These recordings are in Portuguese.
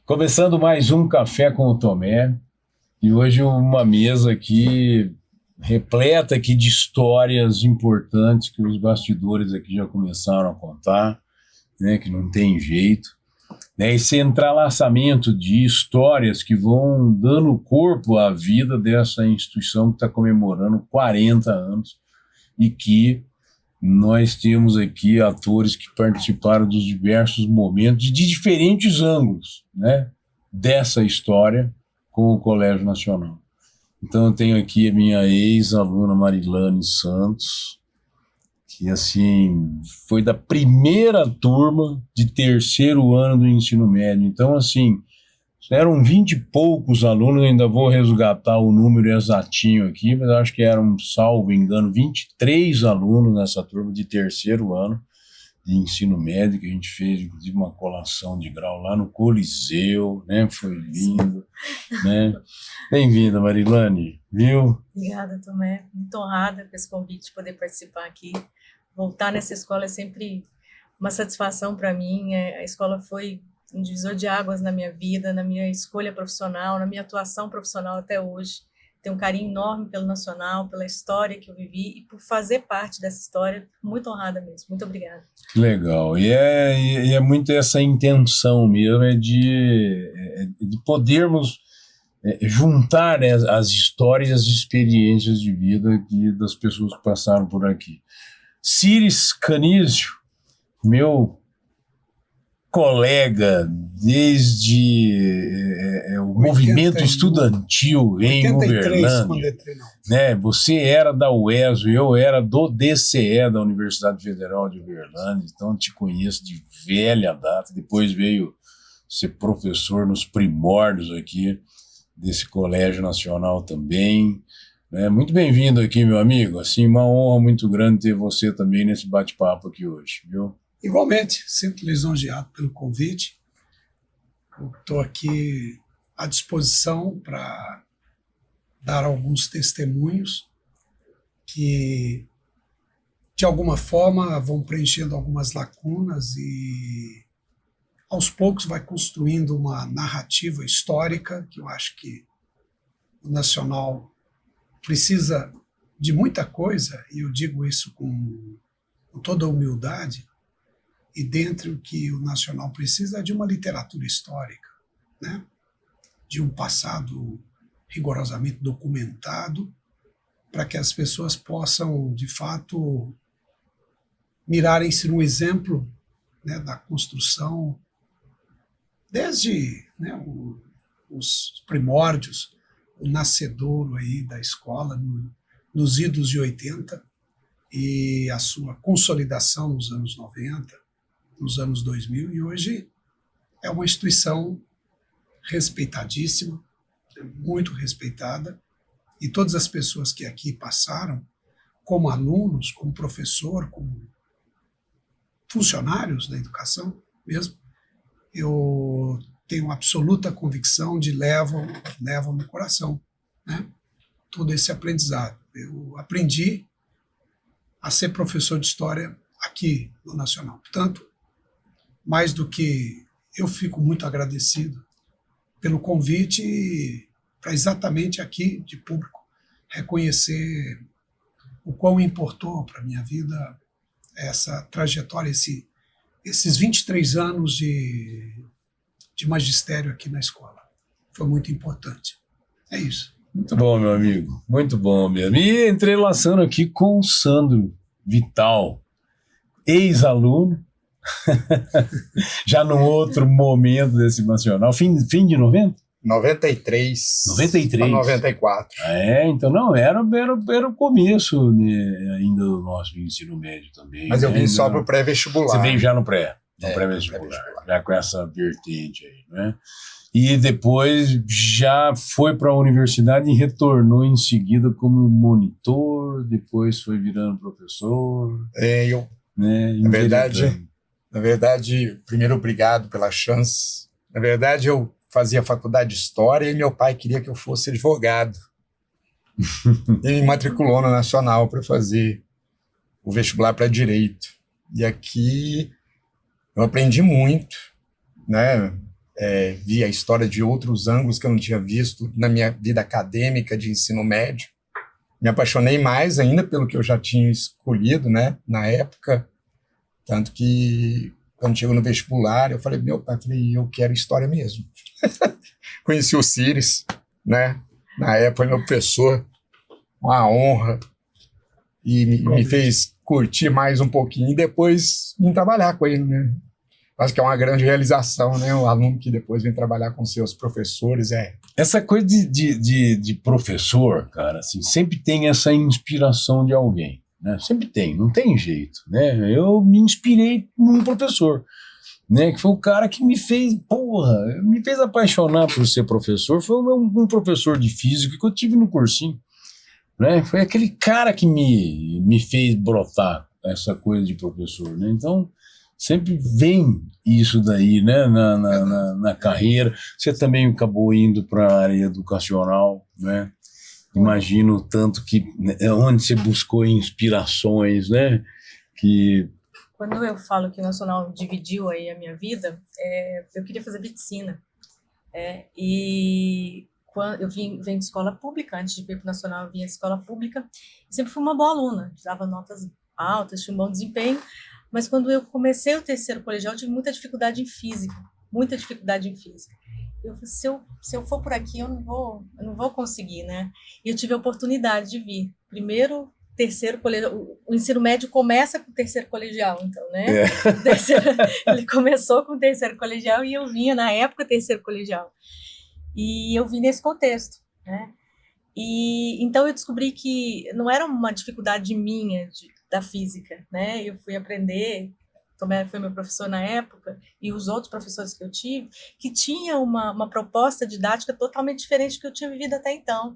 Começando mais um Café com o Tomé, e hoje uma mesa aqui repleta aqui de histórias importantes que os bastidores aqui já começaram a contar, né, que não tem jeito, né, esse entrelaçamento de histórias que vão dando corpo à vida dessa instituição que está comemorando 40 anos e que nós temos aqui atores que participaram dos diversos momentos de diferentes ângulos, né, dessa história com o Colégio Nacional. Então eu tenho aqui a minha ex-aluna Marilane Santos, que assim foi da primeira turma de terceiro ano do ensino médio. Então assim, eram 20 e poucos alunos, ainda vou resgatar o número exatinho aqui, mas acho que eram, salvo engano, 23 alunos nessa turma de terceiro ano de ensino médio, que a gente fez, inclusive, uma colação de grau lá no Coliseu, né? Foi lindo, né? Bem-vinda, Marilane, viu? Obrigada, Tomé. Muito honrada com esse convite de poder participar aqui. Voltar nessa escola é sempre uma satisfação para mim. A escola foi um divisor de águas na minha vida, na minha escolha profissional, na minha atuação profissional até hoje. Tenho um carinho enorme pelo Nacional, pela história que eu vivi e por fazer parte dessa história. Muito honrada mesmo. Muito obrigada. Legal. E é muito essa intenção mesmo, de podermos juntar, né, as histórias e as experiências de vida das pessoas que passaram por aqui. Cires Canísio, meu colega desde o movimento estudantil em Uberlândia, né? Você era da UESO, eu era do DCE, da Universidade Federal de Uberlândia, então te conheço de velha data. Depois veio ser professor nos primórdios aqui desse Colégio Nacional também. Muito bem-vindo aqui, meu amigo. Assim, uma honra muito grande ter você também nesse bate-papo aqui hoje, viu? Igualmente, sinto lisonjeado pelo convite. Estou aqui à disposição para dar alguns testemunhos que, de alguma forma, vão preenchendo algumas lacunas e, aos poucos, vai construindo uma narrativa histórica que eu acho que o Nacional precisa de muita coisa, e eu digo isso com toda a humildade. E dentre o que o Nacional precisa é de uma literatura histórica, né? De um passado rigorosamente documentado, para que as pessoas possam, de fato, mirarem-se no exemplo, né, da construção, desde, né, os primórdios, o nascedouro aí da escola nos idos de 80 e a sua consolidação nos anos 90, nos anos 2000, e hoje é uma instituição respeitadíssima, muito respeitada, e todas as pessoas que aqui passaram, como alunos, como professor, como funcionários da educação mesmo, eu tenho absoluta convicção de levam no coração, né, todo esse aprendizado. Eu aprendi a ser professor de história aqui no Nacional. Portanto, mais do que eu fico muito agradecido pelo convite para exatamente aqui, de público, reconhecer o quão importou para a minha vida essa trajetória, esses 23 anos de magistério aqui na escola. Foi muito importante. É isso. Muito bom, meu amigo. Muito bom mesmo. E entrelaçando aqui com o Sandro Vital, ex-aluno, já num outro momento desse Nacional, fim de 90? 93. 93. Para 94. Então não, era o começo, né, ainda do nosso ensino médio também. Mas eu vim só para o pré-vestibular. Você veio já no pré-vestibular, já com essa vertente aí, né? E depois já foi para a universidade e retornou em seguida como monitor, depois foi virando professor. Né, na verdade, primeiro, obrigado pela chance. Na verdade, eu fazia faculdade de História e meu pai queria que eu fosse advogado. Ele me matriculou no Nacional para fazer o vestibular para Direito. E aqui eu aprendi muito, né? vi a história de outros ângulos que eu não tinha visto na minha vida acadêmica de ensino médio. Me apaixonei mais ainda pelo que eu já tinha escolhido, né, na época, tanto que quando chegou no vestibular, eu falei, meu pai, eu quero história mesmo. Conheci o Cires, né, na época foi meu professor, uma honra, e me fez curtir mais um pouquinho e depois vim trabalhar com ele, né. Acho que é uma grande realização, né? O aluno que depois vem trabalhar com seus professores. Essa coisa de professor, cara, assim, sempre tem essa inspiração de alguém, né? Sempre tem, não tem jeito, né? Eu me inspirei num professor, né? Que foi o cara que me fez apaixonar por ser professor. Foi um professor de física que eu tive no cursinho, né? Foi aquele cara que me fez brotar essa coisa de professor, né? Então, sempre vem isso daí, né, na carreira. Você também acabou indo para a área educacional, né? Imagino tanto que onde você buscou inspirações, né? Que quando eu falo que o Nacional dividiu aí a minha vida, eu queria fazer medicina, e quando eu venho de escola pública, antes de vir para o Nacional, eu vinha de escola pública, e sempre fui uma boa aluna, dava notas altas, tinha um bom desempenho. Mas quando eu comecei o terceiro colegial, eu tive muita dificuldade em física. Eu falei, se eu for por aqui, eu não vou conseguir, né? E eu tive a oportunidade de vir. Primeiro, terceiro colegial. O ensino médio começa com o terceiro colegial, então, né? Ele começou com o terceiro colegial e eu vinha, na época, terceiro colegial. E eu vim nesse contexto, né? E então eu descobri que não era uma dificuldade minha da física, né? Eu fui aprender, Tomé foi meu professor na época, e os outros professores que eu tive, que tinha uma proposta didática totalmente diferente do que eu tinha vivido até então.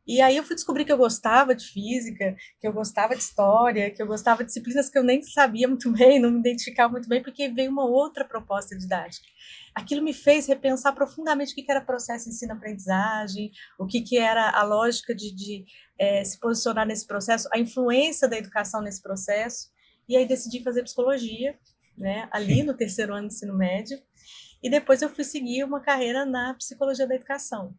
E aí eu fui descobrir que eu gostava de física, que eu gostava de história, que eu gostava de disciplinas que eu nem sabia muito bem, não me identificava muito bem, porque veio uma outra proposta didática. Aquilo me fez repensar profundamente o que era processo ensino-aprendizagem, o que era a lógica de se posicionar nesse processo, a influência da educação nesse processo, e aí decidi fazer psicologia, né, ali no terceiro ano do ensino médio, e depois eu fui seguir uma carreira na psicologia da educação.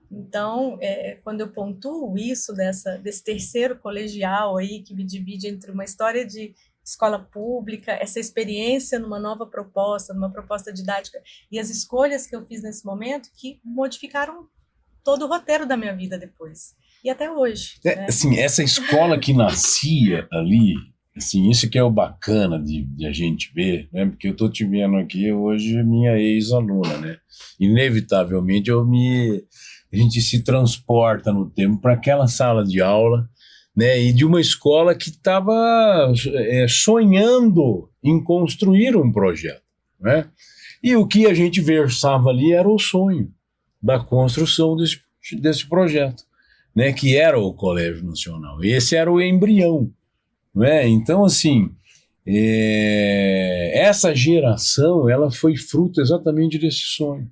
Então, quando eu pontuo isso desse terceiro colegial aí, que me divide entre uma história de escola pública, essa experiência numa nova proposta, numa proposta didática, e as escolhas que eu fiz nesse momento, que modificaram todo o roteiro da minha vida depois, e até hoje. Né? Assim, essa escola que nascia ali, assim, isso que é o bacana de a gente ver, né? Porque eu estou te vendo aqui hoje, minha ex-aluna, né? Inevitavelmente a gente se transporta no tempo para aquela sala de aula, né, e de uma escola que estava sonhando em construir um projeto, né? E o que a gente versava ali era o sonho da construção desse projeto, né, que era o Colégio Nacional. Esse era o embrião, né? Então, assim, essa geração ela foi fruto exatamente desse sonho,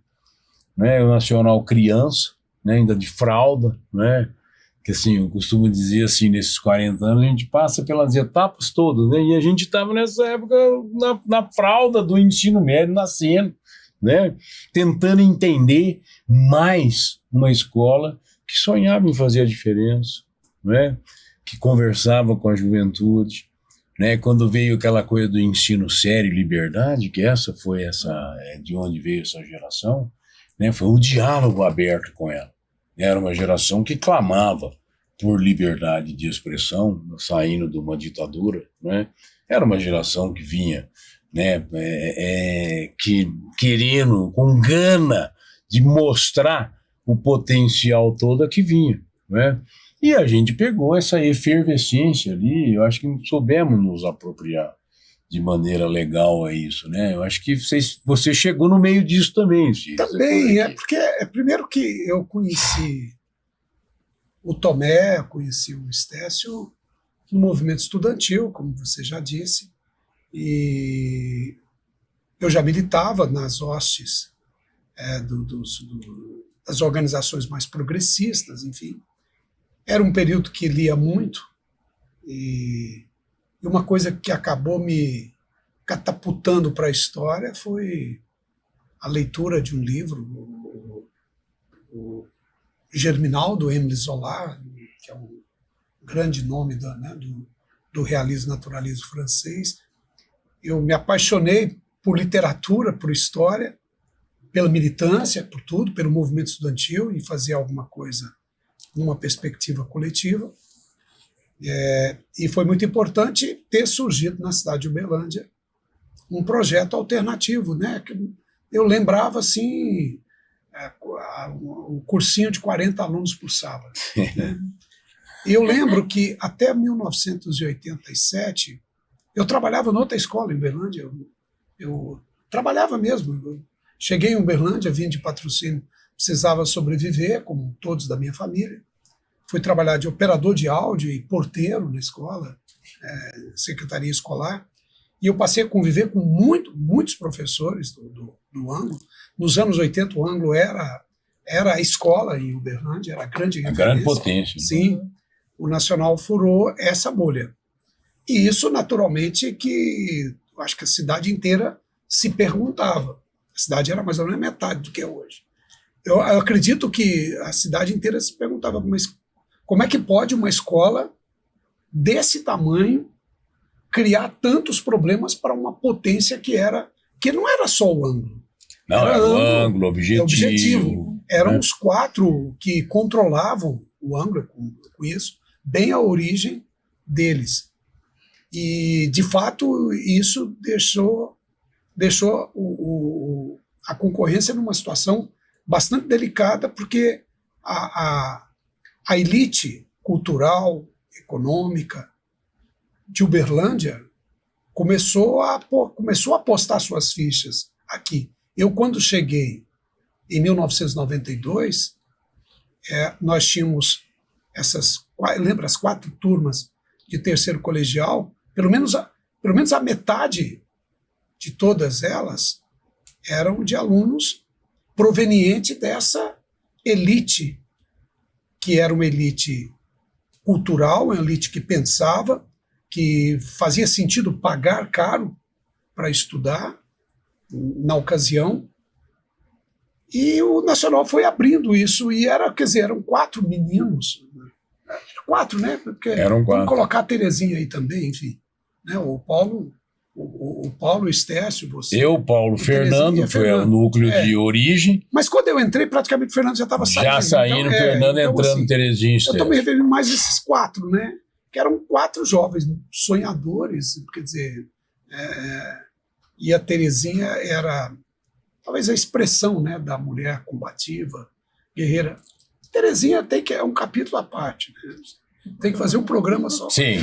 né? O Nacional criança, né, ainda de fralda, né? Que assim, eu costumo dizer assim, nesses 40 anos a gente passa pelas etapas todas, né? E a gente estava nessa época na fralda do ensino médio, nascendo, né? Tentando entender mais uma escola que sonhava em fazer a diferença, né? Que conversava com a juventude, né? Quando veio aquela coisa do ensino sério e liberdade, que de onde veio essa geração, né? Foi um diálogo aberto com ela. Era uma geração que clamava por liberdade de expressão, saindo de uma ditadura, né? Era uma geração que vinha, né, querendo, com gana de mostrar o potencial todo que vinha, né? E a gente pegou essa efervescência ali, eu acho que soubemos nos apropriar de maneira legal a isso, né? Eu acho que você chegou no meio disso também, Ciro. Também, porque primeiro que eu conheci o Tomé, conheci o Estécio no movimento estudantil, como você já disse, e eu já militava nas hostes das organizações mais progressistas, enfim. Era um período que lia muito, e uma coisa que acabou me catapultando para a história foi a leitura de um livro, o Germinal, do Émile Zola, que é um grande nome do realismo naturalismo francês. Eu me apaixonei por literatura, por história, pela militância, por tudo, pelo movimento estudantil e fazer alguma coisa numa perspectiva coletiva. E foi muito importante ter surgido na cidade de Uberlândia um projeto alternativo, né? Eu lembrava assim o cursinho de 40 alunos por sábado. Né? E eu lembro que até 1987 eu trabalhava noutra escola em Uberlândia. Eu trabalhava mesmo. Eu cheguei em Uberlândia, vim de patrocínio, precisava sobreviver, como todos da minha família. Fui trabalhar de operador de áudio e porteiro na escola, secretaria escolar. E eu passei a conviver com muitos professores do Anglo. Nos anos 80, o Anglo era a escola em Uberlândia, era a grande referência. A grande potência. Sim, o Nacional furou essa bolha. E isso, naturalmente, que eu acho que a cidade inteira se perguntava. A cidade era mais ou menos metade do que é hoje. Eu acredito que a cidade inteira se perguntava como é que pode uma escola desse tamanho criar tantos problemas para uma potência que não era só o Anglo. Não, era o Anglo, objetivo. Eram os 4 que controlavam o Anglo, com isso, bem a origem deles. E, de fato, isso deixou a concorrência numa situação bastante delicada, porque a elite cultural, econômica de Uberlândia começou a apostar suas fichas aqui. Eu, quando cheguei em 1992, nós tínhamos lembra as 4 turmas de terceiro colegial, pelo menos a metade de todas elas eram de alunos provenientes dessa elite, que era uma elite cultural, uma elite que pensava, que fazia sentido pagar caro para estudar na ocasião. E o Nacional foi abrindo isso, e eram 4 meninos. 4, né? Porque eram 4. Vamos colocar a Terezinha aí também, enfim. Né? O Paulo, o Estécio, você. Eu, Paulo, Fernando, foi o núcleo de origem. Mas quando eu entrei, praticamente o Fernando já estava saindo. Já saindo, então, Fernando entrando, assim, Terezinha e Estécio. Eu estou me referindo mais a esses 4, né? Que eram 4 jovens sonhadores, quer dizer, e a Terezinha era talvez a expressão, né, da mulher combativa, guerreira. Terezinha é um capítulo à parte, né? Tem que fazer um programa só. Sim.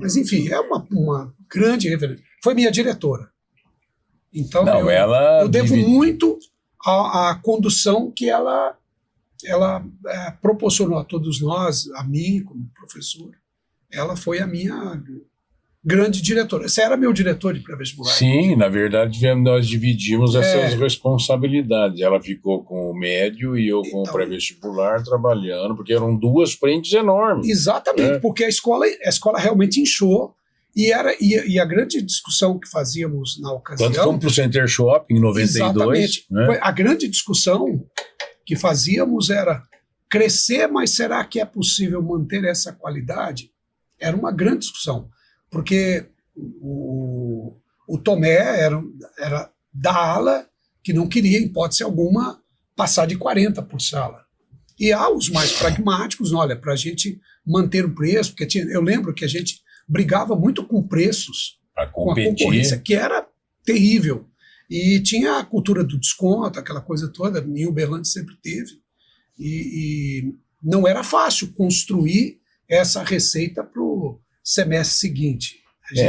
Mas, enfim, é uma grande referência. Foi minha diretora. Então, eu devo muito à condução que ela proporcionou a todos nós, a mim, como professor. Ela foi a minha grande diretora. Você era meu diretor de pré-vestibular. Sim, na verdade, nós dividimos essas responsabilidades. Ela ficou com o médio e eu com o pré-vestibular trabalhando, porque eram 2 frentes enormes. Exatamente, porque a escola realmente inchou, e a grande discussão que fazíamos na ocasião... Tanto fomos para o Center Shopping em 92. Exatamente. Né? A grande discussão que fazíamos era crescer, mas será que é possível manter essa qualidade? Era uma grande discussão. Porque o Tomé era da ala que não queria, em hipótese alguma, passar de 40 por sala. E há os mais pragmáticos, olha, para a gente manter o preço, porque eu lembro que a gente brigava muito com preços, com a concorrência, que era terrível. E tinha a cultura do desconto, aquela coisa toda, em Uberlândia sempre teve. E não era fácil construir essa receita para o semestre seguinte.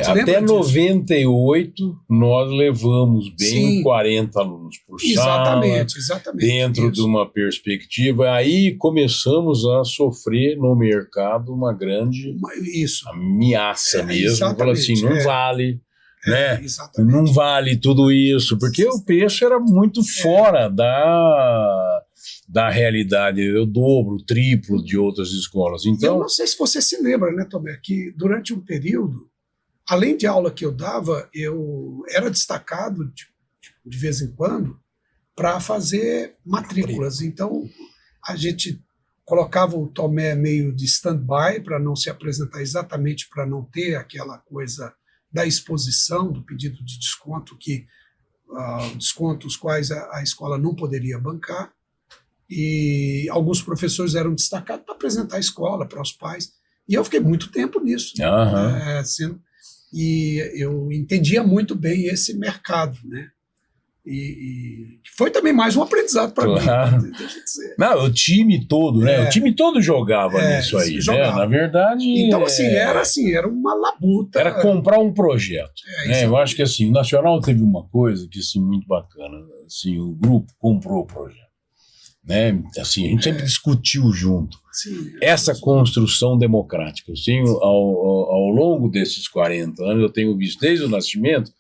Até 98 nós levamos bem 40 alunos por sala. Exatamente. Dentro de uma perspectiva. Aí começamos a sofrer no mercado uma grande ameaça mesmo. Falando assim, não vale. Né? Não vale tudo isso, porque o preço era muito fora da realidade, o dobro, o triplo de outras escolas. Então, eu não sei se você se lembra, né, Tomé, que durante um período, além de aula que eu dava, eu era destacado de vez em quando, para fazer matrículas. Então, a gente colocava o Tomé meio de stand-by para não se apresentar, exatamente para não ter aquela coisa da exposição, do pedido de desconto, descontos quais a escola não poderia bancar. E alguns professores eram destacados para apresentar a escola para os pais. E eu fiquei muito tempo nisso. E eu entendia muito bem esse mercado, né? E foi também mais um aprendizado para mim. Deixa eu dizer. Não, o time todo, né? O time todo jogava nisso aí, jogava. né? Na verdade... Então, era uma labuta. Era comprar um projeto. Né? Eu acho que assim, o Nacional teve uma coisa que assim, muito bacana. Assim, o grupo comprou o projeto. Né? Assim, a gente sempre discutiu junto. Sim, essa construção democrática. Assim, ao longo desses 40 anos, eu tenho visto desde o nascimento,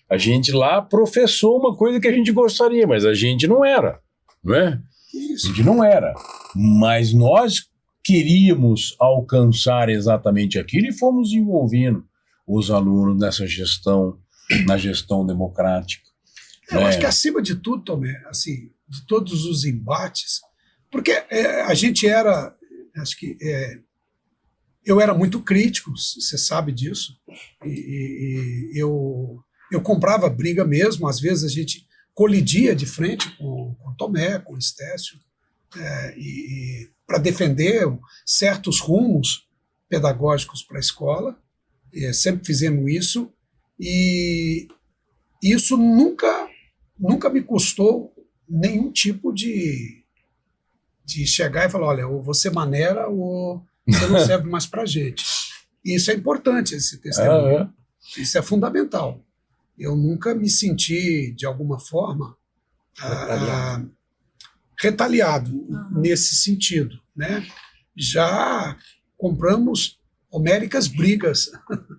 a gente lá professou uma coisa que a gente gostaria, mas a gente não era, não é? Isso. A gente não era. Mas nós queríamos alcançar exatamente aquilo e fomos envolvendo os alunos nessa gestão, na gestão democrática. Eu acho que acima de tudo, Tomé, assim, de todos os embates, porque a gente era, acho que eu era muito crítico, você sabe disso, e eu comprava briga mesmo, às vezes a gente colidia de frente com o Tomé, com o Estécio, para defender certos rumos pedagógicos para a escola, sempre fizemos isso, e isso nunca me custou nenhum tipo de chegar e falar, olha, ou você maneira ou você não serve mais para a gente. E isso é importante, esse testemunho. Isso é fundamental. Eu nunca me senti, de alguma forma, retaliado nesse sentido, né? Já compramos homéricas brigas.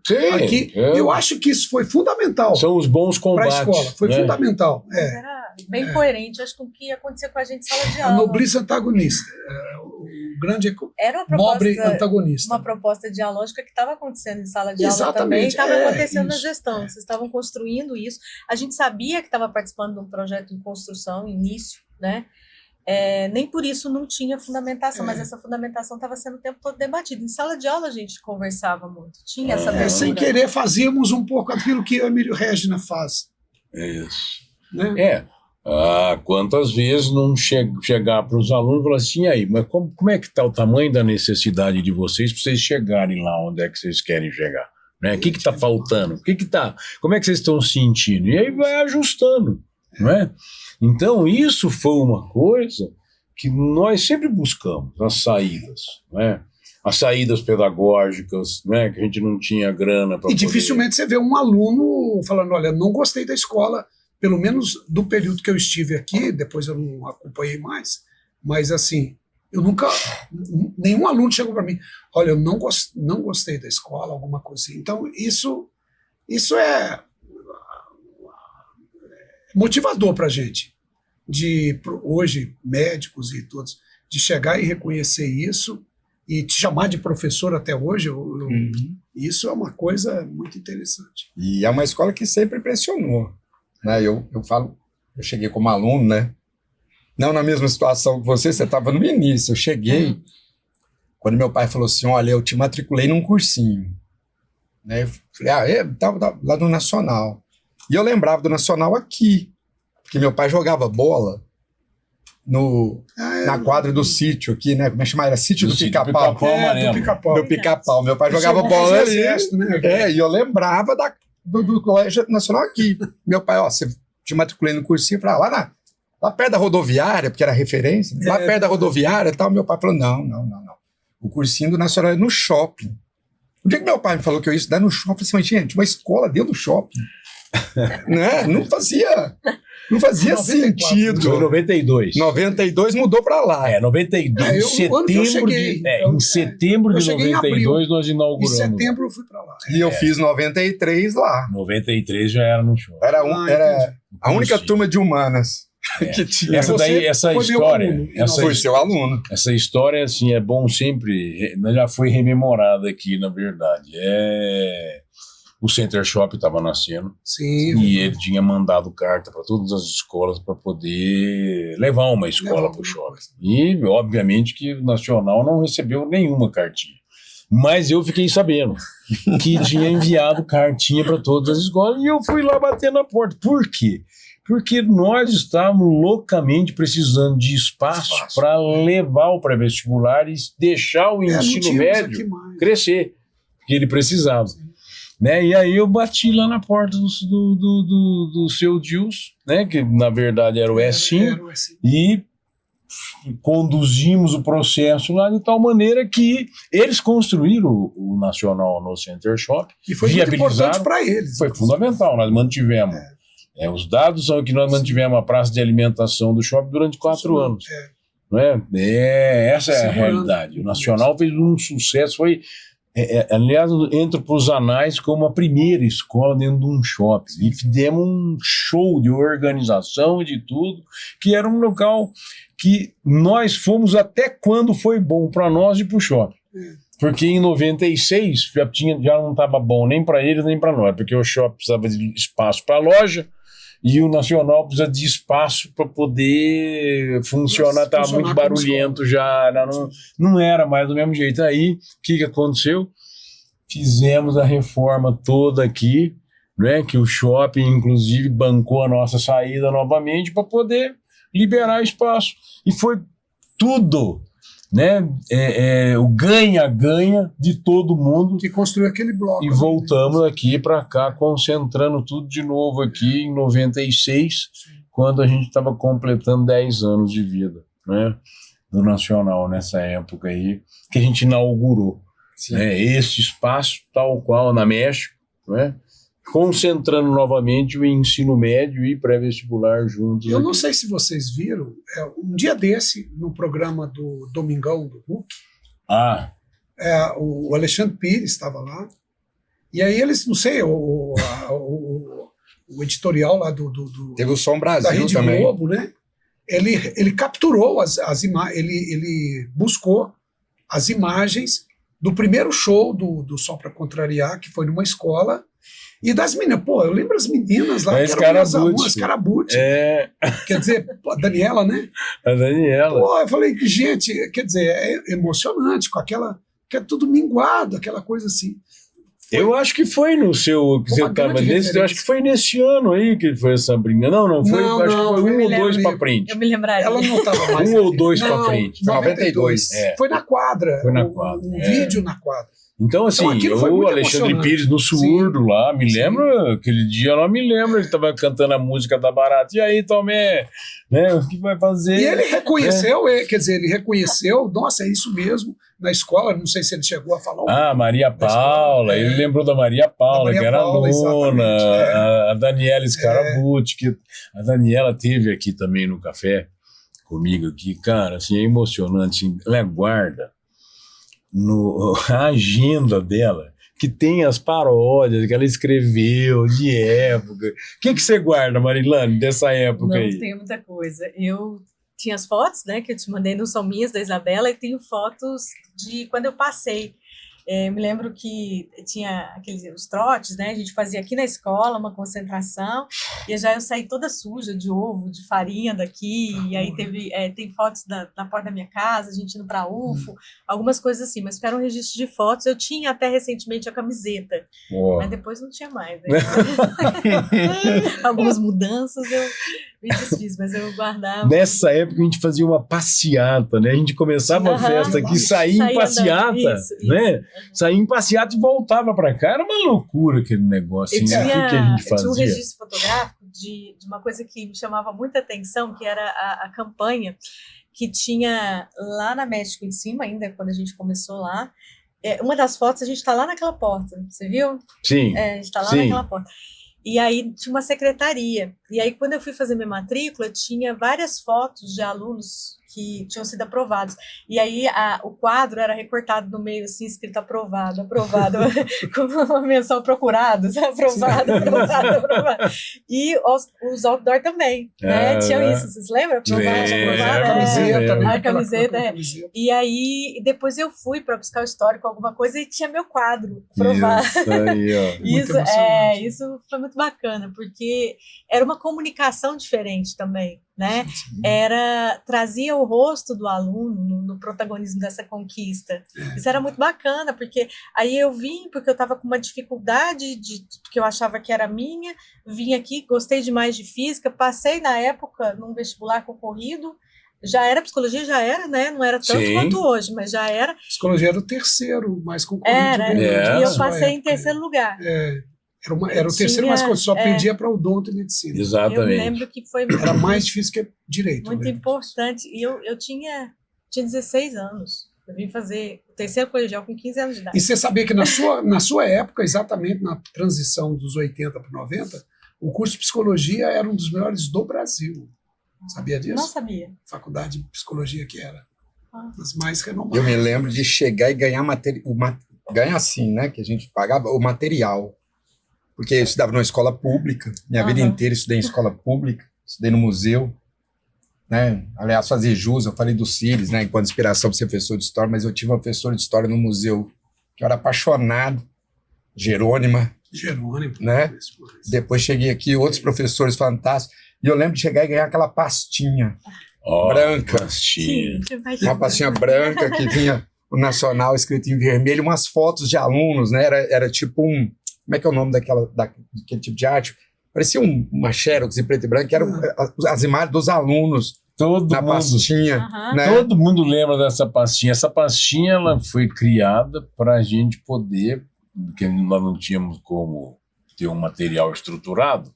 Sim, aqui. Eu acho que isso foi fundamental. São os bons combates. Para a escola, foi fundamental. Era bem coerente, acho, com o que acontecia com a gente em sala de A aula. nobleza antagonista, o grande era uma nobre antagonista. Uma proposta dialógica que estava acontecendo em sala de aula Exatamente, também, estava acontecendo isso. na gestão. Vocês estavam construindo isso. A gente sabia que estava participando de um projeto de construção, início, né? Nem por isso não tinha fundamentação, mas essa fundamentação estava sendo o tempo todo debatida. Em sala de aula a gente conversava muito, tinha essa abertura. Sem querer fazíamos um pouco aquilo que o Emílio Regina faz. Isso. Né? Quantas vezes não chegar para os alunos e falar assim, e aí, mas como é que está o tamanho da necessidade de vocês para vocês chegarem lá onde é que vocês querem chegar? Né? O que está faltando? Como é que vocês estão sentindo? E aí vai ajustando, não é? Então, isso foi uma coisa que nós sempre buscamos, as saídas, né? As saídas pedagógicas, né? Que a gente não tinha grana para. E dificilmente você vê um aluno falando, olha, não gostei da escola, pelo menos do período que eu estive aqui, depois eu não acompanhei mais, mas assim, eu nunca, nenhum aluno chegou para mim, olha, eu não gostei da escola, alguma coisa assim. Então, isso é motivador para a gente, hoje, médicos e todos, de chegar e reconhecer isso e te chamar de professor até hoje. Isso é uma coisa muito interessante. E é uma escola que sempre impressionou. Né? Eu falo, eu cheguei como aluno, né? Não na mesma situação que você estava no início. Eu cheguei, quando meu pai falou assim, olha, eu te matriculei num cursinho. Né? Eu falei, tava lá no Nacional. E eu lembrava do Nacional aqui, porque meu pai jogava bola na quadra do sítio aqui, né? Como é que chama? Era sítio do Pica-Pau. Do Pica-Pau. Meu pai jogava bola ali. Né? E eu lembrava do Colégio Nacional aqui. Meu pai, você te matriculei no cursinho, lá perto da rodoviária, porque era referência, lá perto da rodoviária e tal. Meu pai falou, não. O cursinho do Nacional é no shopping. O dia que meu pai me falou que eu ia estudar no shopping, eu falei assim, gente, uma escola dentro do shopping. Né? Não fazia sentido. Foi 92. 92 mudou para lá. 92. Em setembro de 92 nós inauguramos. Em setembro eu fui para lá. E eu fiz 93 lá. 93 já era no show. Era a única turma de humanas que tinha. Essa história. Foi seu aluno. Essa história, assim, é bom sempre. Já foi rememorada aqui, na verdade. o Center Shop estava nascendo. Sim. E ele tinha mandado carta para todas as escolas para poder levar uma escola para o shopping. E, obviamente, que o Nacional não recebeu nenhuma cartinha. Mas eu fiquei sabendo que tinha enviado cartinha para todas as escolas e eu fui lá bater na porta. Por quê? Porque nós estávamos loucamente precisando de espaço para levar o pré-vestibular e deixar o ensino médio crescer, que ele precisava. Né? E aí eu bati lá na porta do seu Gilson, né? Que na verdade era o S5, e conduzimos o processo lá de tal maneira que eles construíram o Nacional no Center Shop. E foi muito importante para eles. Foi fundamental, nós mantivemos. Os dados são que nós mantivemos a praça de alimentação do shopping durante 4 anos. Não é? Essa é a realidade. O Nacional fez um sucesso, foi... aliás, entra para os anais como a primeira escola dentro de um shopping. E demos um show de organização e de tudo, que era um local que nós fomos até quando foi bom para nós e para o shopping. Porque em 96 já não estava bom nem para eles nem para nós, porque o shopping precisava de espaço para a loja e o Nacional precisa de espaço para poder funcionar. Estava muito barulhento já, não era mais do mesmo jeito. Aí, o que aconteceu? Fizemos a reforma toda aqui, né, que o shopping, inclusive, bancou a nossa saída novamente para poder liberar espaço. E foi tudo, né, o ganha-ganha de todo mundo. Que construiu aquele bloco. E voltamos aqui para cá, concentrando tudo de novo aqui em 96, quando a gente estava completando 10 anos de vida, né, do Nacional, nessa época aí, que a gente inaugurou. Né, esse espaço, tal qual na México, né, concentrando novamente o ensino médio e pré-vestibular juntos. Eu não sei se vocês viram, um dia desse, no programa do Domingão do Hulk, o Alexandre Pires estava lá, e aí eles, não sei, o editorial lá teve o Som Brasil da Rede também. Globo, né? Ele capturou as imagens, ele buscou as imagens do primeiro show do Só Pra Contrariar, que foi numa escola, e das meninas. Pô, eu lembro as meninas lá, que eram minhas alunas, Carabuti. Quer dizer, a Daniela, né? A Daniela. Pô, eu falei que, gente, quer dizer, é emocionante, com aquela, que é tudo minguado, aquela coisa assim. Eu acho que foi no seu, que você estava nesse, eu acho que foi nesse ano aí que foi essa brinca. Não foi, acho que foi 1 ou 2 para frente. Eu me lembraria. Ela não estava mais. 1 ou 2 para frente. Foi 92. Foi na quadra. Foi na quadra. Um vídeo na quadra. Então, assim, o Alexandre Pires no surdo lá, me lembro, aquele dia lá, ele estava cantando a música da Barata. E aí, Tomé, né, o que vai fazer? E ele reconheceu, quer dizer, ele reconheceu, nossa, é isso mesmo, na escola, não sei se ele chegou a falar. Maria Paula, ele lembrou da Maria Paula, que era aluna, a Daniela Scarabucci, que a Daniela teve aqui também no café comigo aqui, cara, assim, é emocionante, assim, ela guarda a agenda dela, que tem as paródias que ela escreveu de época. O que você guarda, Marilane, dessa época aí? Não tem muita coisa. Eu tinha as fotos, né, que eu te mandei, não são minhas, da Isabela, e tenho fotos de quando eu passei. Me lembro que tinha os trotes, né? A gente fazia aqui na escola uma concentração, e já eu saí toda suja de ovo, de farinha daqui, e aí tem fotos na porta da minha casa, a gente indo para a UFO, algumas coisas assim, mas ficaram um registro de fotos. Eu tinha até recentemente a camiseta, mas depois não tinha mais. Né? Algumas mudanças eu me desfiz, mas eu guardava. Nessa época a gente fazia uma passeata, né? A gente começava a festa aqui, saía em passeata, né? Saía em passeata e voltava para cá. Era uma loucura aquele negócio. Assim, o que a gente fazia? Tinha um registro fotográfico de uma coisa que me chamava muita atenção, que era a campanha que tinha lá na México em cima, ainda quando a gente começou lá. Uma das fotos, a gente está lá naquela porta, você viu? Sim. A gente está lá naquela porta. E aí tinha uma secretaria. E aí, quando eu fui fazer minha matrícula, tinha várias fotos de alunos que tinham sido aprovados. E aí o quadro era recortado no meio, assim, escrito aprovado, aprovado, com uma menção procurados, aprovado, aprovado, aprovado. E os outdoor também, né? Tinham isso, vocês lembram? Aprovado, aprovado. A camiseta, né? A camiseta, Camiseta. E aí, depois eu fui para buscar o histórico, alguma coisa, e tinha meu quadro aprovado. Isso aí, ó. Muito emocionante. Isso foi muito bacana, porque era uma comunicação diferente também, né? Sim. Trazia o rosto do aluno no protagonismo dessa conquista. Isso era muito bacana, porque aí eu vim, porque eu estava com uma dificuldade que eu achava que era minha, vim aqui, gostei demais de física, passei na época num vestibular concorrido, já era psicologia, já era, né? Não era tanto Sim. quanto hoje, mas já era. Psicologia era o terceiro mais concorrido. Era, do e Brasil, eu na sua passei em época. terceiro lugar. Era o terceiro mais concorrido, só pedia para odonto e medicina. Eu Exatamente. lembro que foi Era mais difícil que direito. muito né? importante. E eu tinha 16 anos. Eu vim fazer o terceiro colegial com 15 anos de idade. E você sabia que na sua época, exatamente na transição dos 80 para 90, o curso de psicologia era um dos melhores do Brasil. Sabia disso? Não sabia. Faculdade de psicologia que era. Ah. Das mais renomadas. Eu me lembro de chegar e ganhar ganhar assim, né? Que a gente pagava o material. Porque eu estudava numa escola pública, minha vida inteira eu estudei em escola pública, estudei no museu, né? Aliás, fazer jus, eu falei do Cires, né? Enquanto inspiração para ser professor de história, mas eu tive uma professora de história no museu que eu era apaixonado, Jerônima, né? Depois cheguei aqui, outros professores fantásticos, e eu lembro de chegar e ganhar aquela pastinha branca, Pastinha. uma pastinha branca que vinha o nacional escrito em vermelho, umas fotos de alunos, né? Era tipo um... Como é que é o nome daquele tipo de arte? Parecia uma xerox em preto e branco, que eram as imagens dos alunos na pastinha. Né? Todo mundo lembra dessa pastinha. Essa pastinha ela foi criada para a gente poder, porque nós não tínhamos como ter um material estruturado.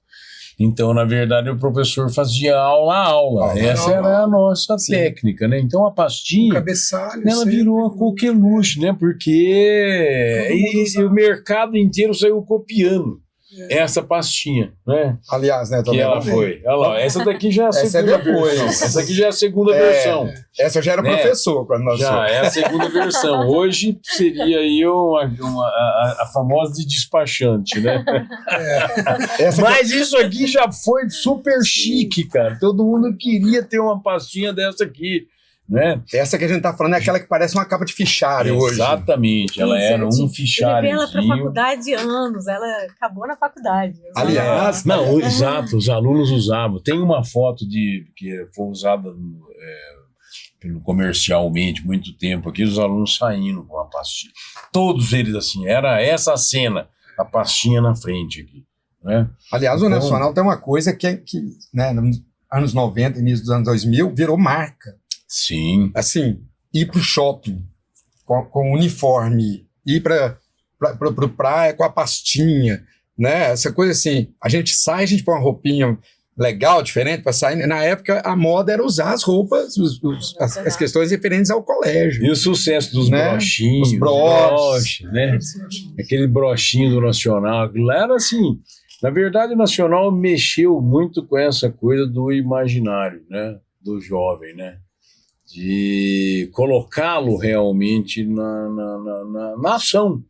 Então, na verdade, o professor fazia aula a aula. Essa era a nossa técnica, né? Então, a pastinha, cabeçalho, ela virou a coqueluche, né? Porque o mercado inteiro saiu copiando essa pastinha, né? Aliás, né? Que ela foi. Olha lá, essa daqui já é a segunda versão. Essa aqui já é a segunda versão. Essa eu já era professor quando nós Já é a segunda versão. Hoje seria aí a famosa de despachante, né? Mas isso aqui já foi super chique, cara. Todo mundo queria ter uma pastinha dessa aqui, né? Essa que a gente tá falando é aquela que parece uma capa de fichário hoje. Exatamente, ela era um fichário. Eu levei ela para a faculdade anos, ela acabou na faculdade. Aliás, não, exato, os alunos usavam. Tem uma foto que foi usada comercialmente muito tempo aqui, os alunos saindo com a pastinha. Todos eles assim, era essa a cena, a pastinha na frente aqui, né? Aliás, então, o Nacional tem uma coisa que né, nos anos 90, início dos anos 2000, virou marca. Sim. Assim, ir pro shopping com uniforme, ir pro praia com a pastinha, né? Essa coisa assim, a gente põe uma roupinha legal, diferente para sair. Na época, a moda era usar as roupas, as questões referentes ao colégio. E o sucesso dos brochinhos. Os broches, né? Aquele brochinho do Nacional. Aquilo era assim. Na verdade, o Nacional mexeu muito com essa coisa do imaginário, né? Do jovem, né? De colocá-lo realmente na ação,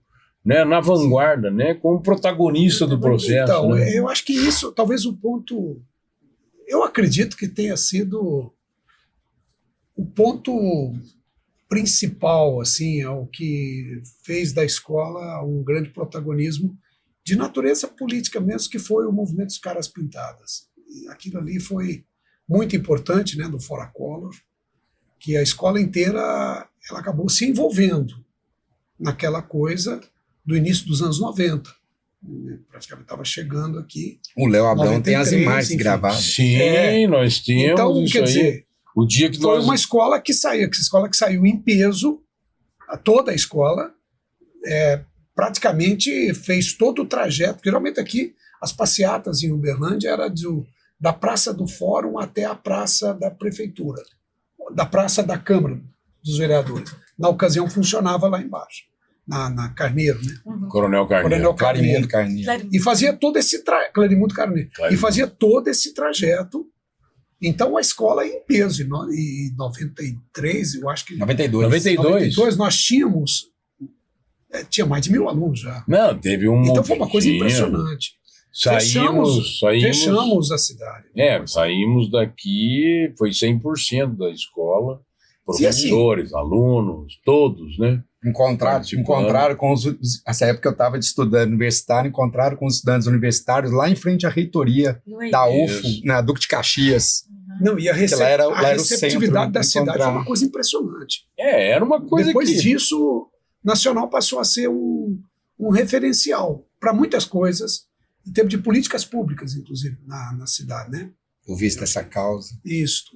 né? Na vanguarda, né? Como protagonista do processo. Então, né? eu acho que isso, talvez o ponto... Eu acredito que tenha sido o ponto principal, assim, o que fez da escola um grande protagonismo de natureza política mesmo, que foi o movimento dos Caras Pintadas. E aquilo ali foi muito importante, né, do Fora Collor, que a escola inteira ela acabou se envolvendo naquela coisa do início dos anos 90. Praticamente estava chegando aqui. O Léo Abrão 93, tem as imagens enfim. gravadas. Sim, nós temos então, isso quer aí. dizer, O dia que foi nós... uma escola que saiu em peso, toda a escola, praticamente fez todo o trajeto, porque geralmente aqui as passeatas em Uberlândia era da Praça do Fórum até a Praça da Prefeitura, da Praça da Câmara dos Vereadores. Na ocasião funcionava lá embaixo, na Carneiro, né? Coronel Carneiro. Clarimundo Carneiro. E fazia todo esse Clarimundo Carneiro. E fazia todo esse trajeto Então a escola em peso, em 93, eu acho que 92. 92 nós tínhamos, tinha mais de 1.000 alunos já. Não, teve um. Então foi uma coisa impressionante. Saímos. Fechamos a cidade. Saímos daqui, foi 100% da escola, professores, alunos, todos, né? Encontraram com essa época eu estava de estudante universitário, encontraram com os estudantes universitários lá em frente à reitoria da UFO, na Duque de Caxias. Não, e a receptividade da cidade foi uma coisa impressionante. Era uma coisa Depois disso, Nacional passou a ser um referencial para muitas coisas, em termos de políticas públicas, inclusive, na cidade, né? O visto dessa causa. Isso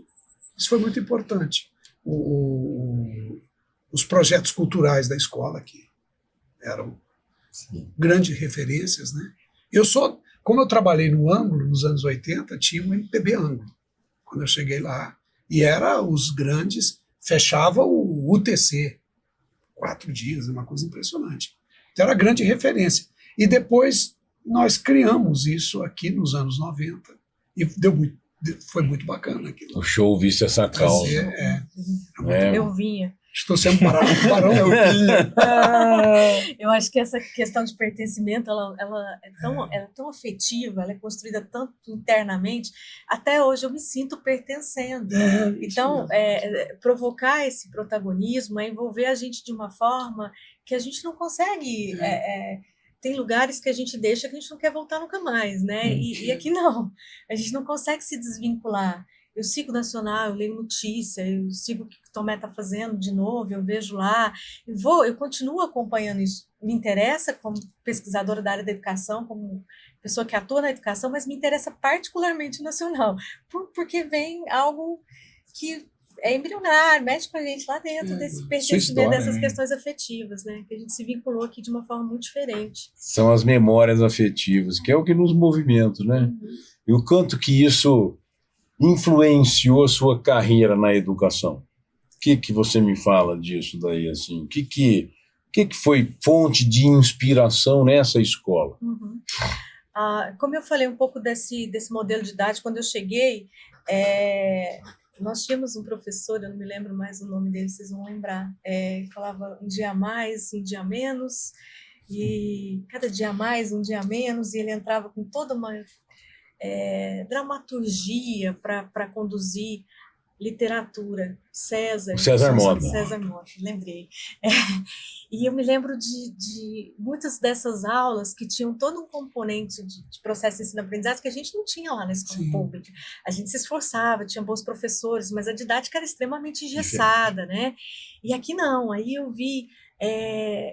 foi muito importante. Os projetos culturais da escola, que eram grandes referências, né? Como eu trabalhei no Ângulo nos anos 80, tinha um MPB Ângulo, quando eu cheguei lá. E era os grandes, fechava o UTC, 4 dias, uma coisa impressionante. Então era grande referência. E depois nós criamos isso aqui nos anos 90, e foi muito bacana aquilo. O show Vista Essa Causa. Eu vinha. Estou sendo barão, eu vinha. Eu acho que essa questão de pertencimento, ela é tão afetiva, ela é construída tanto internamente, até hoje eu me sinto pertencendo. Então, provocar esse protagonismo é envolver a gente de uma forma que a gente não consegue... tem lugares que a gente deixa que a gente não quer voltar nunca mais, né? E aqui não. A gente não consegue se desvincular. Eu sigo Nacional, eu leio notícia, eu sigo o que o Tomé está fazendo de novo, eu vejo lá, eu continuo acompanhando isso. Me interessa como pesquisadora da área da educação, como pessoa que atua na educação, mas me interessa particularmente o Nacional, porque vem algo que é embrionário, mexe com a gente lá dentro desse pertencimento, dessas questões afetivas, né? Que a gente se vinculou aqui de uma forma muito diferente. São as memórias afetivas, que é o que nos movimenta, né? E o quanto que isso influenciou a sua carreira na educação? O que você me fala disso daí, assim? O que foi fonte de inspiração nessa escola? Como eu falei um pouco desse modelo de idade, quando eu cheguei, nós tínhamos um professor, eu não me lembro mais o nome dele, vocês vão lembrar, falava um dia a mais, um dia a menos, e cada dia a mais, um dia a menos, e ele entrava com toda uma dramaturgia para conduzir literatura. César Mota, lembrei. E eu me lembro de muitas dessas aulas que tinham todo um componente de processo de ensino-aprendizagem que a gente não tinha lá na escola pública. A gente se esforçava, tinha bons professores, mas a didática era extremamente engessada, né? E aqui não, aí eu vi